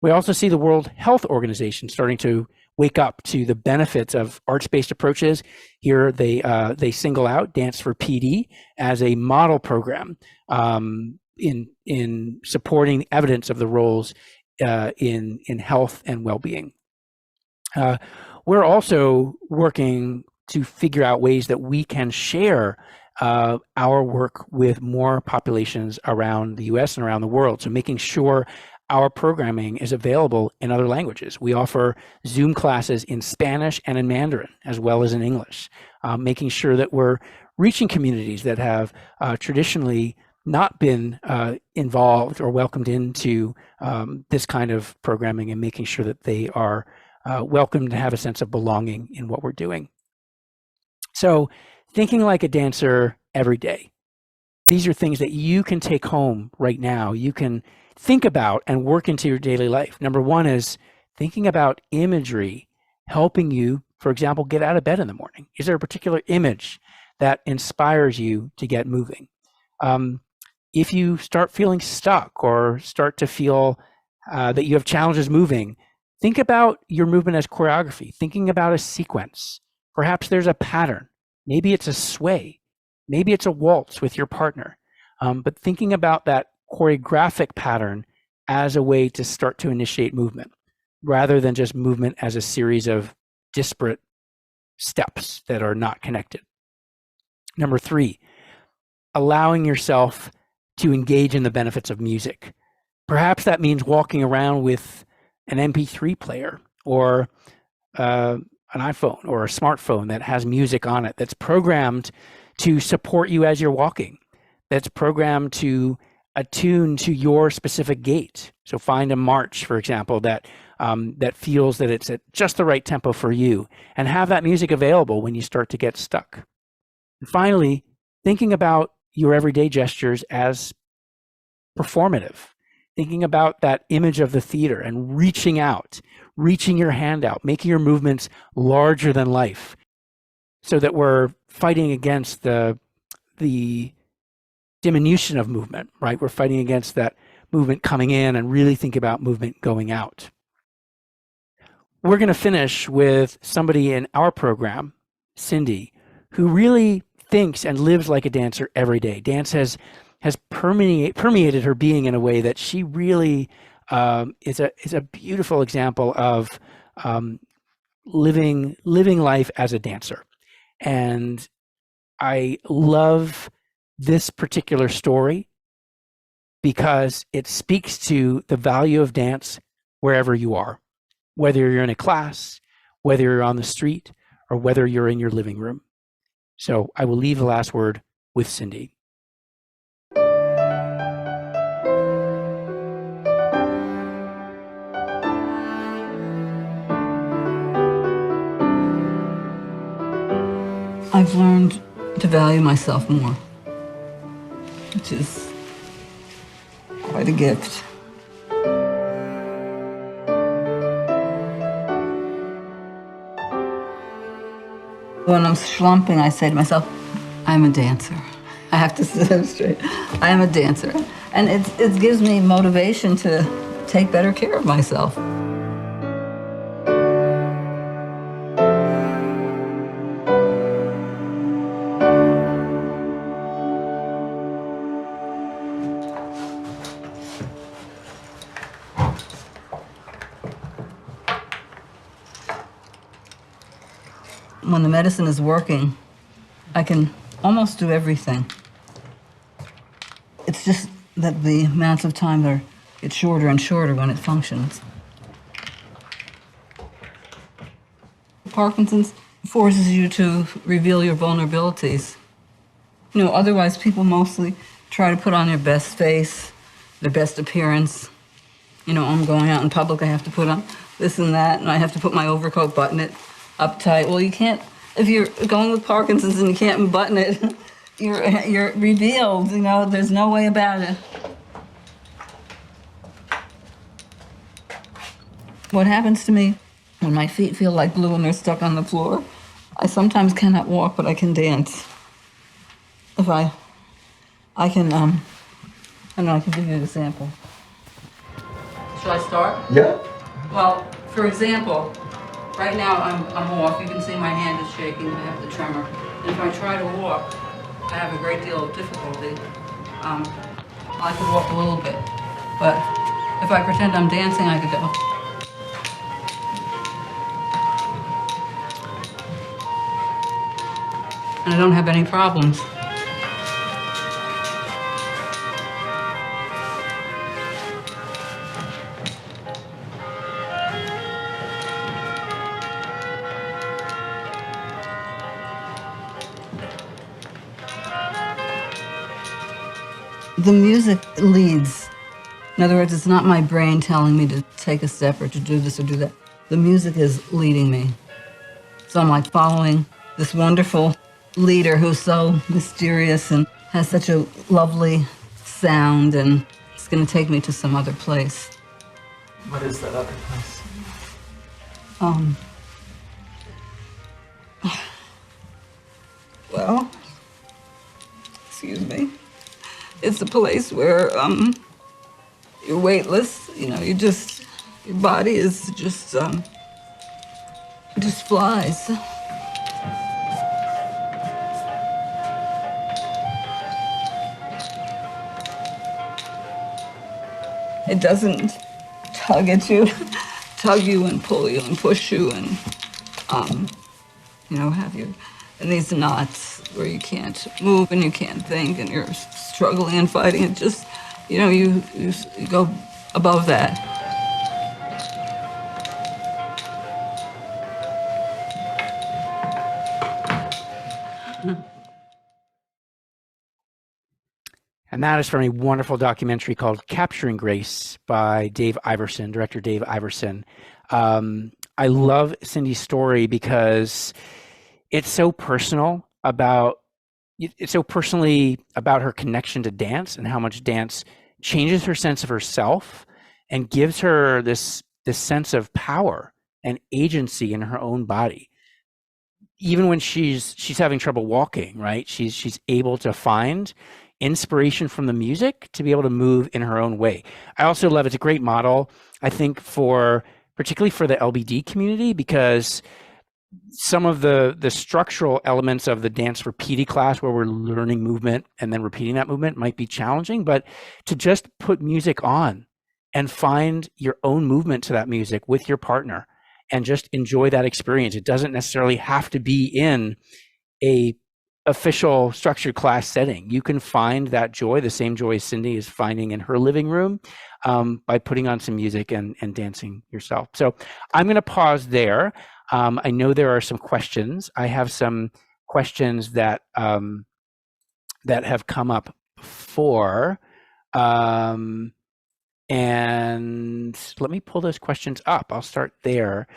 We also see the World Health Organization starting to wake up to the benefits of arts-based approaches. Here they single out Dance for PD as a model program in supporting evidence of the roles in health and well-being. We're also working to figure out ways that we can share our work with more populations around the US and around the world. So making sure our programming is available in other languages. We offer Zoom classes in Spanish and in Mandarin, as well as in English, making sure that we're reaching communities that have traditionally not been involved or welcomed into this kind of programming, and making sure that they are welcome to have a sense of belonging in what we're doing. So thinking like a dancer every day. These are things that you can take home right now. You can think about and work into your daily life. Number one is thinking about imagery helping you, for example, get out of bed in the morning. Is there a particular image that inspires you to get moving? If you start feeling stuck or start to feel that you have challenges moving, think about your movement as choreography, thinking about a sequence. Perhaps there's a pattern. Maybe it's a sway. Maybe it's a waltz with your partner. But thinking about that choreographic pattern as a way to start to initiate movement, rather than just movement as a series of disparate steps that are not connected. Number three, allowing yourself to engage in the benefits of music. Perhaps that means walking around with an MP3 player or an iPhone or a smartphone that has music on it, that's programmed to support you as you're walking, that's programmed to attune to your specific gait. So find a march, for example, that feels that it's at just the right tempo for you, and have that music available when you start to get stuck. And finally, thinking about your everyday gestures as performative, thinking about that image of the theater and reaching out, reaching your hand out, making your movements larger than life, so that we're fighting against the diminution of movement, right? We're fighting against that movement coming in, and really think about movement going out. We're going to finish with somebody in our program, Cindy, who really thinks and lives like a dancer every day. Dance has permeated her being in a way that she really is a beautiful example of living life as a dancer. And I love this particular story because it speaks to the value of dance wherever you are, whether you're in a class, whether you're on the street, or whether you're in your living room. So I will leave the last word with Cindy. I've learned to value myself more. which is quite a gift. When I'm slumping, I say to myself, I'm a dancer. I have to sit up straight. I am a dancer. And it gives me motivation to take better care of myself. When the medicine is working, I can almost do everything. It's just that the amounts of time get shorter and shorter when it functions. Parkinson's forces you to reveal your vulnerabilities. You know, otherwise people mostly try to put on their best face, their best appearance. You know, I'm going out in public, I have to put on this and that, and I have to put my overcoat, button it up tight. Well, you can't, if you're going with Parkinson's and you can't button it, you're revealed, you know, there's no way about it. What happens to me when my feet feel like glue and they're stuck on the floor, I sometimes cannot walk, but I can dance. If I can, I don't know, I can give you an example. Should I start? Yeah. Well, for example, right now I'm off. You can see my hand is shaking. I have the tremor. And if I try to walk, I have a great deal of difficulty. I could walk a little bit, but if I pretend I'm dancing, I could go. And I don't have any problems. The music leads. In other words, it's not my brain telling me to take a step or to do this or do that. The music is leading me. So I'm like following this wonderful leader who's so mysterious and has such a lovely sound, and it's going to take me to some other place. What is that other place? Well, excuse me. It's a place where you're weightless, you know, your body is just flies. It doesn't tug at you, tug you and pull you and push you and, you know, have you in these knots where you can't move and you can't think and you're struggling and fighting. It just, you know, you go above that. And that is from a wonderful documentary called Capturing Grace by Dave Iverson, director Dave Iverson. I love Cindy's story because it's so personally about her connection to dance and how much dance changes her sense of herself and gives her this sense of power and agency in her own body. Even when she's having trouble walking, right? She's able to find inspiration from the music to be able to move in her own way. I also love it's a great model, I think, particularly for the LBD community, because some of the structural elements of the dance for PD class where we're learning movement and then repeating that movement might be challenging, but to just put music on and find your own movement to that music with your partner and just enjoy that experience. It doesn't necessarily have to be in a official structured class setting. You can find that joy, the same joy Cindy is finding in her living room, by putting on some music and dancing yourself. So I'm going to pause there. I know there are some questions. I have some questions that have come up before, and first. Let me pull those questions up. I'll start there.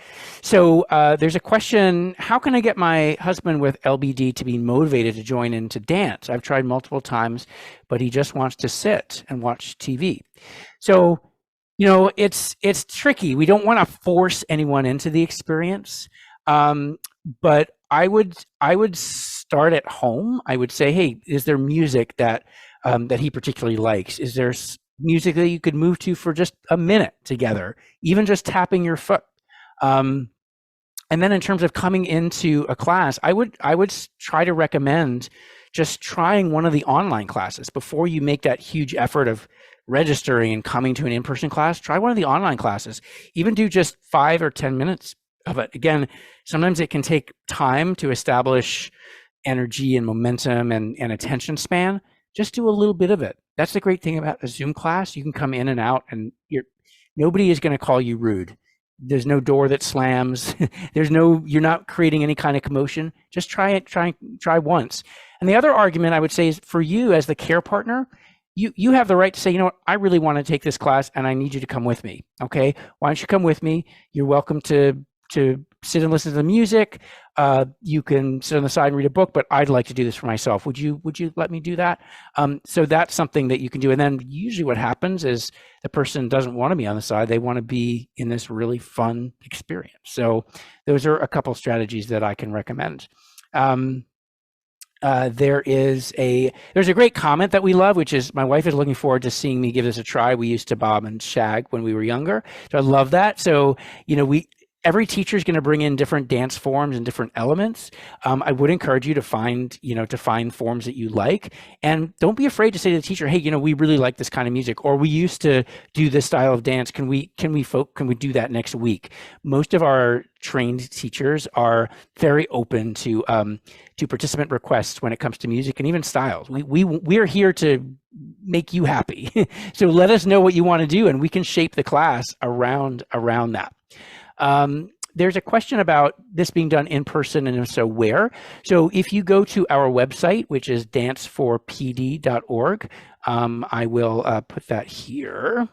So there's a question, how can I get my husband with LBD to be motivated to join into dance? I've tried multiple times, but he just wants to sit and watch TV. So, you know, it's tricky. We don't want to force anyone into the experience, but I would start at home. I would say, hey, is there music that he particularly likes? Is there music that you could move to for just a minute together, even just tapping your foot? And then in terms of coming into a class, I would try to recommend just trying one of the online classes before you make that huge effort of registering and coming to an in-person class. Try one of the online classes. Even do just 5 or 10 minutes of it. Again, sometimes it can take time to establish energy and momentum and attention span. Just do a little bit of it. That's the great thing about a Zoom class. You can come in and out, and nobody is going to call you rude. There's no door that slams. You're not creating any kind of commotion. Just try it. Try once. And the other argument I would say is, for you as the care partner, you have the right to say, you know what, I really want to take this class and I need you to come with me. Okay, why don't you come with me? You're welcome to sit and listen to the music. You can sit on the side and read a book, but I'd like to do this for myself. Would you let me do that? So that's something that you can do. And then usually what happens is the person doesn't want to be on the side. They want to be in this really fun experience. So those are a couple strategies that I can recommend. There's a great comment that we love, which is, my wife is looking forward to seeing me give this a try. We used to bob and shag when we were younger. So I love that. So, you know, every teacher is going to bring in different dance forms and different elements. I would encourage you to find forms that you like, and don't be afraid to say to the teacher, hey, you know, we really like this kind of music, or we used to do this style of dance. Can we do that next week? Most of our trained teachers are very open to participant requests when it comes to music and even styles. We're here to make you happy. So let us know what you want to do, and we can shape the class around that. There's a question about this being done in person, and if so, where? So if you go to our website, which is danceforpd.org, I will put that here.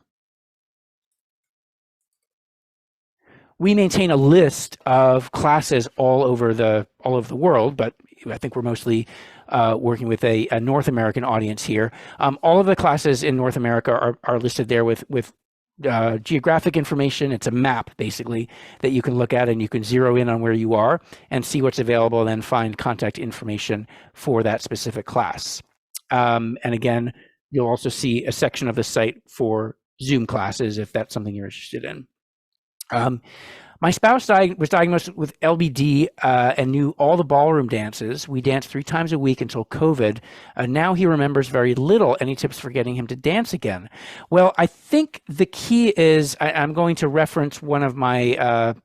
We maintain a list of classes all over the world, but I think we're mostly working with a North American audience here. All of the classes in North America are listed there with geographic information. It's a map basically that you can look at, and you can zero in on where you are and see what's available, and then find contact information for that specific class. And again, you'll also see a section of the site for Zoom classes if that's something you're interested in. My spouse was diagnosed with LBD and knew all the ballroom dances. We danced 3 times a week until COVID. Now he remembers very little. Any tips for getting him to dance again? Well, I think the key is, I'm going to reference one of my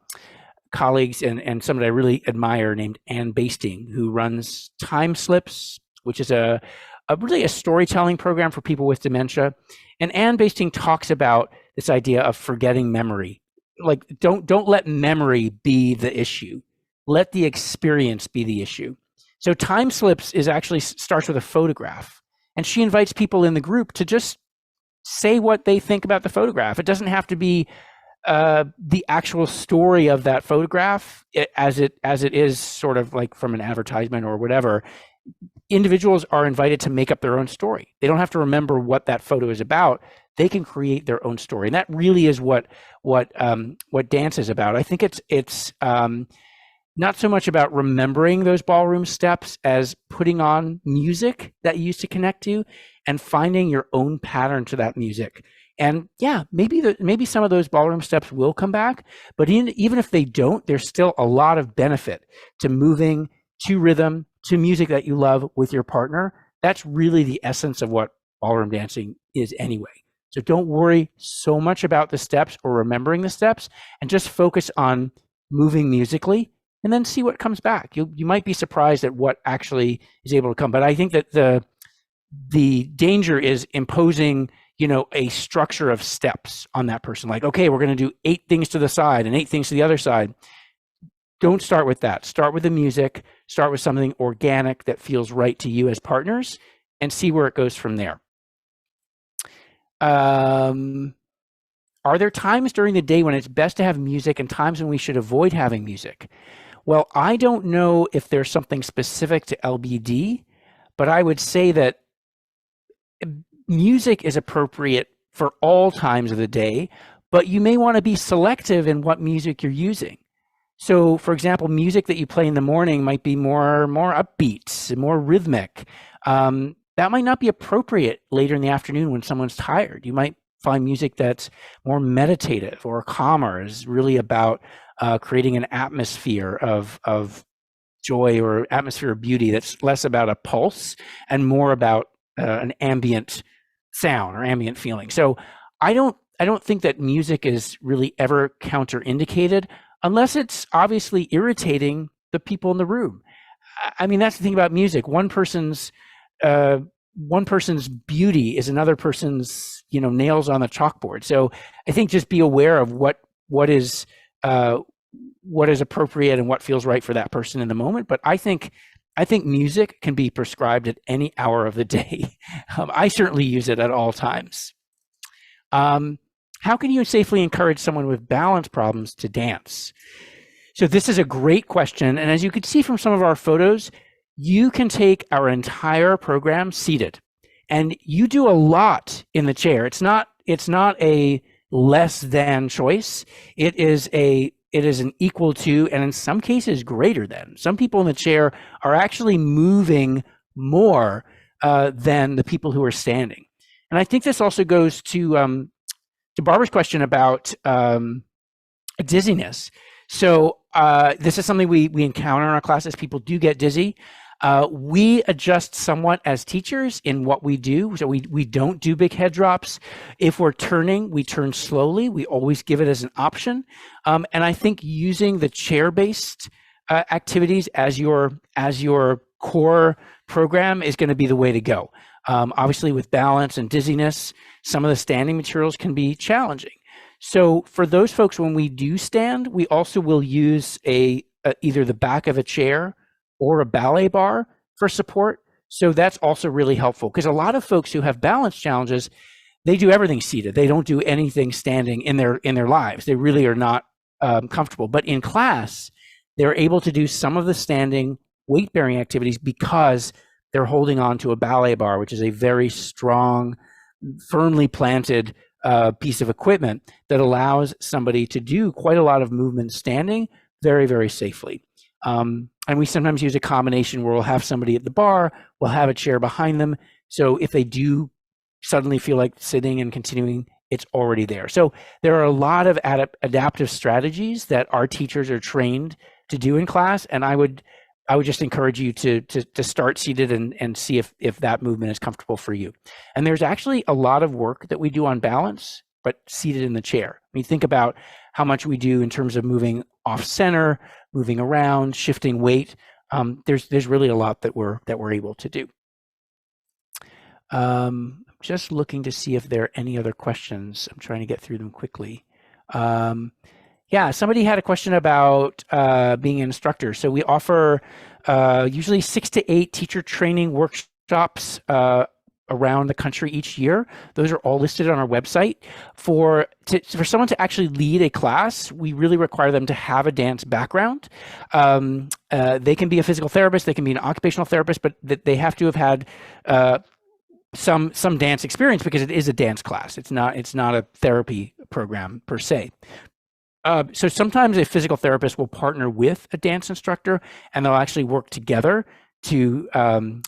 colleagues and somebody I really admire, named Ann Basting, who runs Time Slips, which is really a storytelling program for people with dementia. And Ann Basting talks about this idea of forgetting memory. Like, don't let memory be the issue. Let the experience be the issue. So Time Slips starts with a photograph, and she invites people in the group to just say what they think about the photograph. It doesn't have to be the actual story of that photograph as it is sort of like from an advertisement or whatever. Individuals are invited to make up their own story. They don't have to remember what that photo is about. They can create their own story, and that really is what dance is about. I think it's not so much about remembering those ballroom steps as putting on music that you used to connect to and finding your own pattern to that music. And yeah, maybe some of those ballroom steps will come back, but even if they don't, there's still a lot of benefit to moving to rhythm, to music that you love with your partner. That's really the essence of what ballroom dancing is anyway. So don't worry so much about the steps or remembering the steps, and just focus on moving musically, and then see what comes back. You might be surprised at what actually is able to come. But I think that the danger is imposing, a structure of steps on that person. Like, okay, we're going to do 8 things to the side and 8 things to the other side. Don't start with that. Start with the music. Start with something organic that feels right to you as partners, and see where it goes from there. are there times during the day when it's best to have music and times when we should avoid having music? Well, I don't know if there's something specific to LBD, but I would say that music is appropriate for all times of the day, but you may want to be selective in what music you're using. So, for example, music that you play in the morning might be more upbeat, more rhythmic. That might not be appropriate later in the afternoon when someone's tired. You might find music that's more meditative or calmer, is really about creating an atmosphere of joy or atmosphere of beauty that's less about a pulse and more about an ambient sound or ambient feeling. So I don't think that music is really ever counterindicated unless it's obviously irritating the people in the room. I mean, that's the thing about music. One person's beauty is another person's, nails on the chalkboard. So I think just be aware of what is appropriate and what feels right for that person in the moment. But I think music can be prescribed at any hour of the day. I certainly use it at all times. How can you safely encourage someone with balance problems to dance? So this is a great question. And as you can see from some of our photos, you can take our entire program seated, and you do a lot in the chair. It's not a less than choice. It is an equal to, and in some cases greater than. Some people in the chair are actually moving more than the people who are standing. And I think this also goes to Barbara's question about dizziness. So this is something we encounter in our classes. People do get dizzy. We adjust somewhat as teachers in what we do. So we don't do big head drops. If we're turning, we turn slowly. We always give it as an option. And I think using the chair-based activities as your core program is going to be the way to go. Obviously, with balance and dizziness, some of the standing materials can be challenging. So for those folks, when we do stand, we also will use either the back of a chair or a ballet bar for support. So that's also really helpful, because a lot of folks who have balance challenges, they do everything seated. They don't do anything standing in their lives. They really are not comfortable. But in class, they're able to do some of the standing weight-bearing activities because they're holding on to a ballet bar, which is a very strong, firmly planted piece of equipment that allows somebody to do quite a lot of movement standing very, very safely. And we sometimes use a combination where we'll have somebody at the bar, we'll have a chair behind them. So if they do suddenly feel like sitting and continuing, it's already there. So there are a lot of adaptive strategies that our teachers are trained to do in class. And I would just encourage you to start seated and see if that movement is comfortable for you. And there's actually a lot of work that we do on balance, but seated in the chair. I mean, think about how much we do in terms of moving off center, moving around, shifting weight. There's really a lot that we're able to do. Just looking to see if there are any other questions. I'm trying to get through them quickly. Yeah, somebody had a question about being an instructor. So we offer usually 6 to 8 teacher training workshops around the country each year. Those are all listed on our website. For someone to actually lead a class, we really require them to have a dance background. They can be a physical therapist, they can be an occupational therapist, but they have to have had some dance experience, because it is a dance class. It's not a therapy program per se. So sometimes a physical therapist will partner with a dance instructor, and they'll actually work together to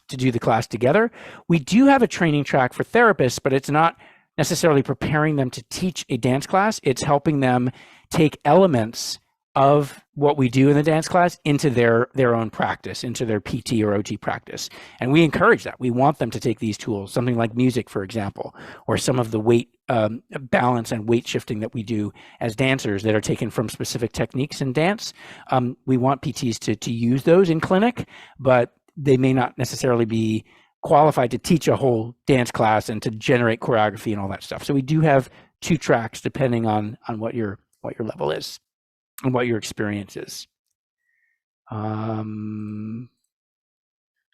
do the class together. We do have a training track for therapists, but it's not necessarily preparing them to teach a dance class. It's helping them take elements of what we do in the dance class into their own practice, into their PT or OT practice. And we encourage that. We want them to take these tools, something like music, for example, or some of the weight balance and weight shifting that we do as dancers that are taken from specific techniques in dance. We want PTs to use those in clinic, but they may not necessarily be qualified to teach a whole dance class and to generate choreography and all that stuff. So we do have 2 tracks depending on what your level is and what your experience is. All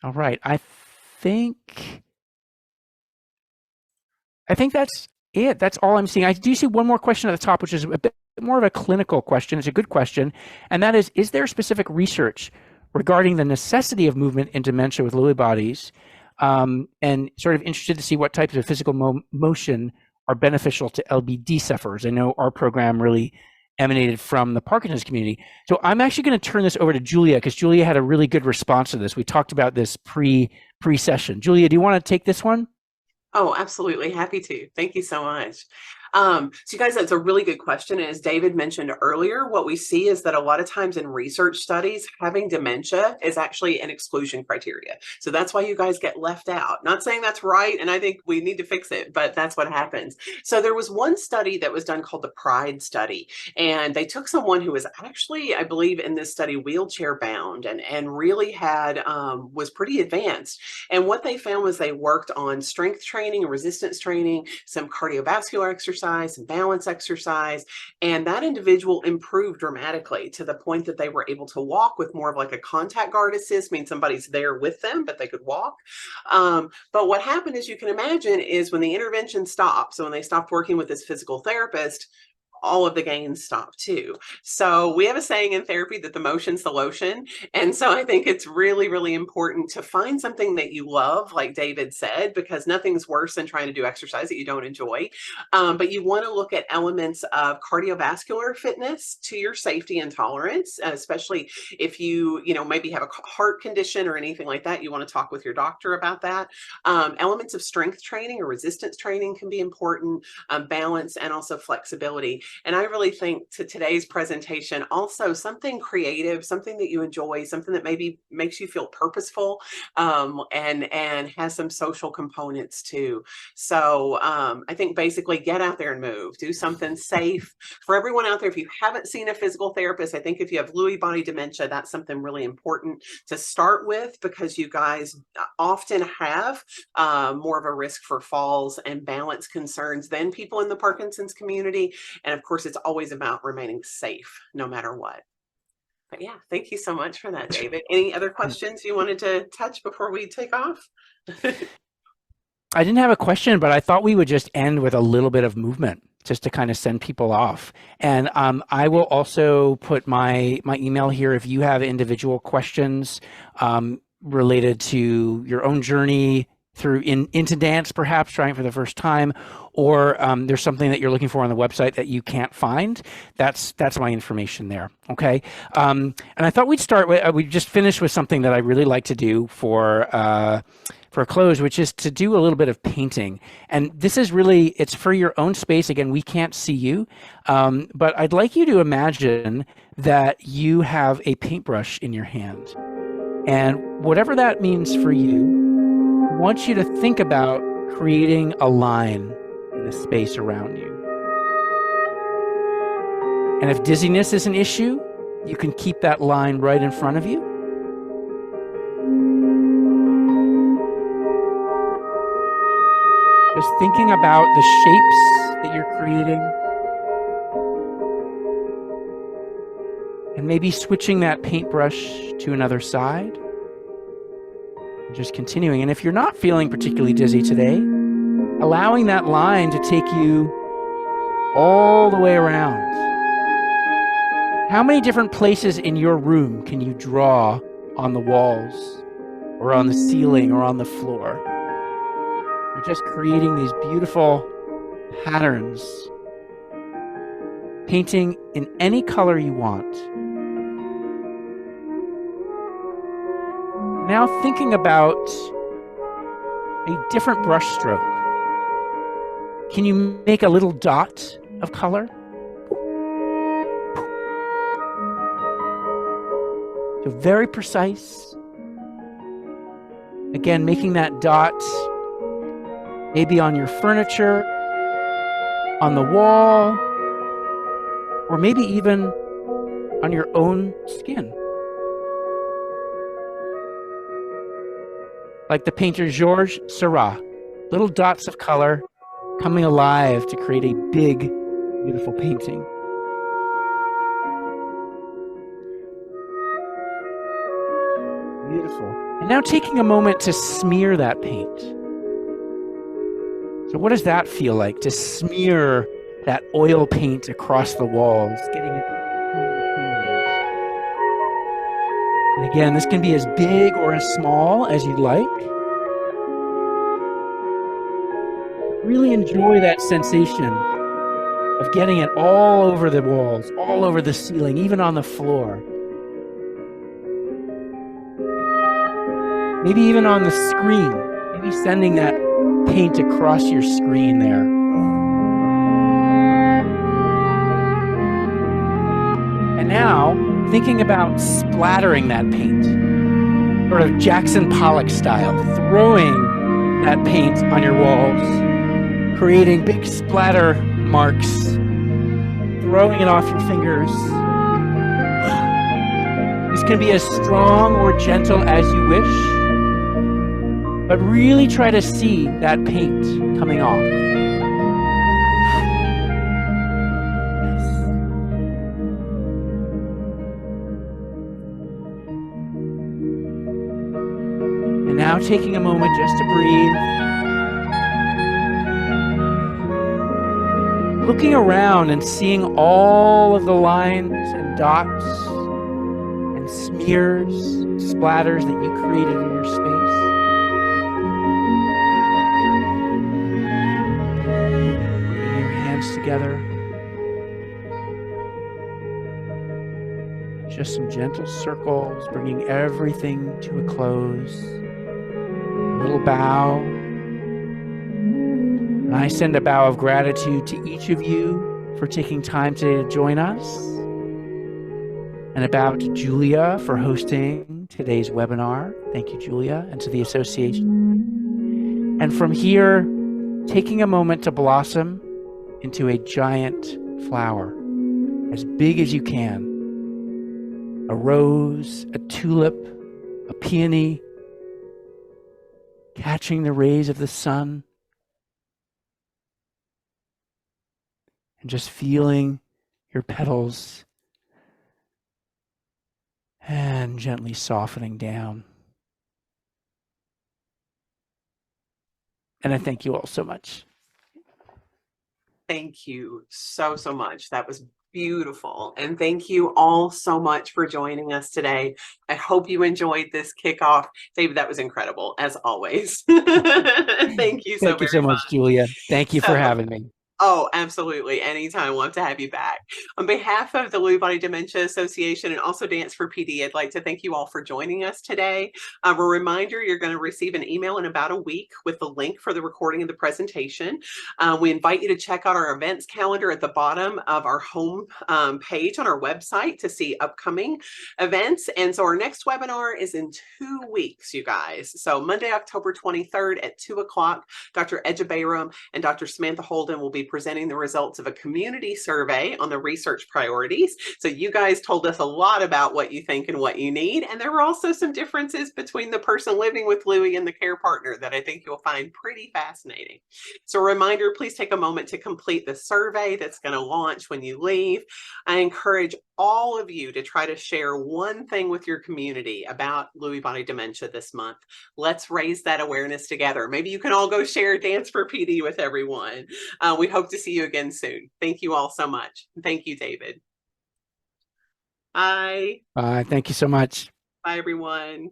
right, I think that's it. That's all I'm seeing. I do see one more question at the top, which is a bit more of a clinical question. It's a good question. And that is there specific research regarding the necessity of movement in dementia with Lewy bodies? And sort of interested to see what types of physical motion are beneficial to LBD sufferers. I know our program really emanated from the Parkinson's community. So I'm actually going to turn this over to Julia, because Julia had a really good response to this. We talked about this pre-session. Julia, do you want to take this one? Oh, absolutely. Happy to. Thank you so much. So you guys, that's a really good question. And as David mentioned earlier, what we see is that a lot of times in research studies, having dementia is actually an exclusion criteria. So that's why you guys get left out. Not saying that's right, and I think we need to fix it, but that's what happens. So there was one study that was done called the PRIDE study, and they took someone who was actually, I believe in this study, wheelchair bound and really had, was pretty advanced. And what they found was they worked on strength training and resistance training, some cardiovascular exercise, some balance exercise, and that individual improved dramatically to the point that they were able to walk with more of like a contact guard assist, means somebody's there with them, but they could walk. But what happened, as you can imagine, is when the intervention stopped, so when they stopped working with this physical therapist, all of the gains stop too. So we have a saying in therapy that the motion's the lotion. And so I think it's really, really important to find something that you love, like David said, because nothing's worse than trying to do exercise that you don't enjoy. But you want to look at elements of cardiovascular fitness to your safety and tolerance, especially if you maybe have a heart condition or anything like that. You want to talk with your doctor about that. Elements of strength training or resistance training can be important, balance, and also flexibility. And I really think to today's presentation, also something creative, something that you enjoy, something that maybe makes you feel purposeful, and has some social components too. So I think basically get out there and move, do something safe. For everyone out there, if you haven't seen a physical therapist, I think if you have Lewy body dementia, that's something really important to start with, because you guys often have more of a risk for falls and balance concerns than people in the Parkinson's community. And of course, it's always about remaining safe no matter what. But yeah, thank you so much for that, David. Any other questions you wanted to touch before we take off? I didn't have a question, but I thought we would just end with a little bit of movement just to kind of send people off. And I will also put my email here if you have individual questions related to your own journey through into dance, perhaps trying for the first time, or there's something that you're looking for on the website that you can't find. That's my information there. Okay. And I thought we'd start with, we just finished with something that I really like to do for a close, which is to do a little bit of painting. And this is really, it's for your own space. Again, we can't see you, but I'd like you to imagine that you have a paintbrush in your hand. And whatever that means for you, I want you to think about creating a line in the space around you. And if dizziness is an issue, you can keep that line right in front of you. Just thinking about the shapes that you're creating. And maybe switching that paintbrush to another side. Just continuing. And if you're not feeling particularly dizzy today, allowing that line to take you all the way around. How many different places in your room can you draw on the walls or on the ceiling or on the floor? You're just creating these beautiful patterns, painting in any color you want. Now thinking about a different brush stroke. Can you make a little dot of color? So very precise. Again, making that dot maybe on your furniture, on the wall, or maybe even on your own skin. Like the painter Georges Seurat, little dots of color coming alive to create a big, beautiful painting. Beautiful. And now taking a moment to smear that paint. So what does that feel like, to smear that oil paint across the walls, getting it? And again, this can be as big or as small as you'd like. Really enjoy that sensation of getting it all over the walls, all over the ceiling, even on the floor. Maybe even on the screen, maybe sending that paint across your screen there. And now, thinking about splattering that paint, sort of Jackson Pollock style, throwing that paint on your walls, creating big splatter marks, throwing it off your fingers. This can be as strong or gentle as you wish, but really try to see that paint coming off. And now taking a moment just to breathe. Looking around and seeing all of the lines and dots and smears, splatters that you created in your space. Bringing your hands together. Just some gentle circles, bringing everything to a close. A little bow. And I send a bow of gratitude to each of you for taking time to join us. And a bow to Julia for hosting today's webinar. Thank you, Julia, and to the association. And from here, taking a moment to blossom into a giant flower, as big as you can. A rose, a tulip, a peony, catching the rays of the sun. And just feeling your petals and gently softening down. And I thank you all so much. Thank you so, so much. That was beautiful. And thank you all so much for joining us today. I hope you enjoyed this kickoff. David, that was incredible, as always. Thank you so Thank you so much, Julia. Thank you for having me. Oh, absolutely. Anytime. Love to have you back. On behalf of the Lewy Body Dementia Association and also Dance for PD, I'd like to thank you all for joining us today. A reminder, you're going to receive an email in about a week with the link for the recording of the presentation. We invite you to check out our events calendar at the bottom of our home page on our website to see upcoming events. And so our next webinar is in 2 weeks, you guys. So Monday, October 23rd at 2 o'clock, Dr. Edja Bayram and Dr. Samantha Holden will be presenting the results of a community survey on the research priorities. So you guys told us a lot about what you think and what you need. And there were also some differences between the person living with Lewy and the care partner that I think you'll find pretty fascinating. So a reminder, please take a moment to complete the survey that's going to launch when you leave. I encourage all of you to try to share one thing with your community about Lewy body dementia this month. Let's raise that awareness together. Maybe you can all go share Dance for PD with everyone. We hope to see you again soon. Thank you all so much. Thank you, David. Bye. Bye. Thank you so much. Bye, everyone.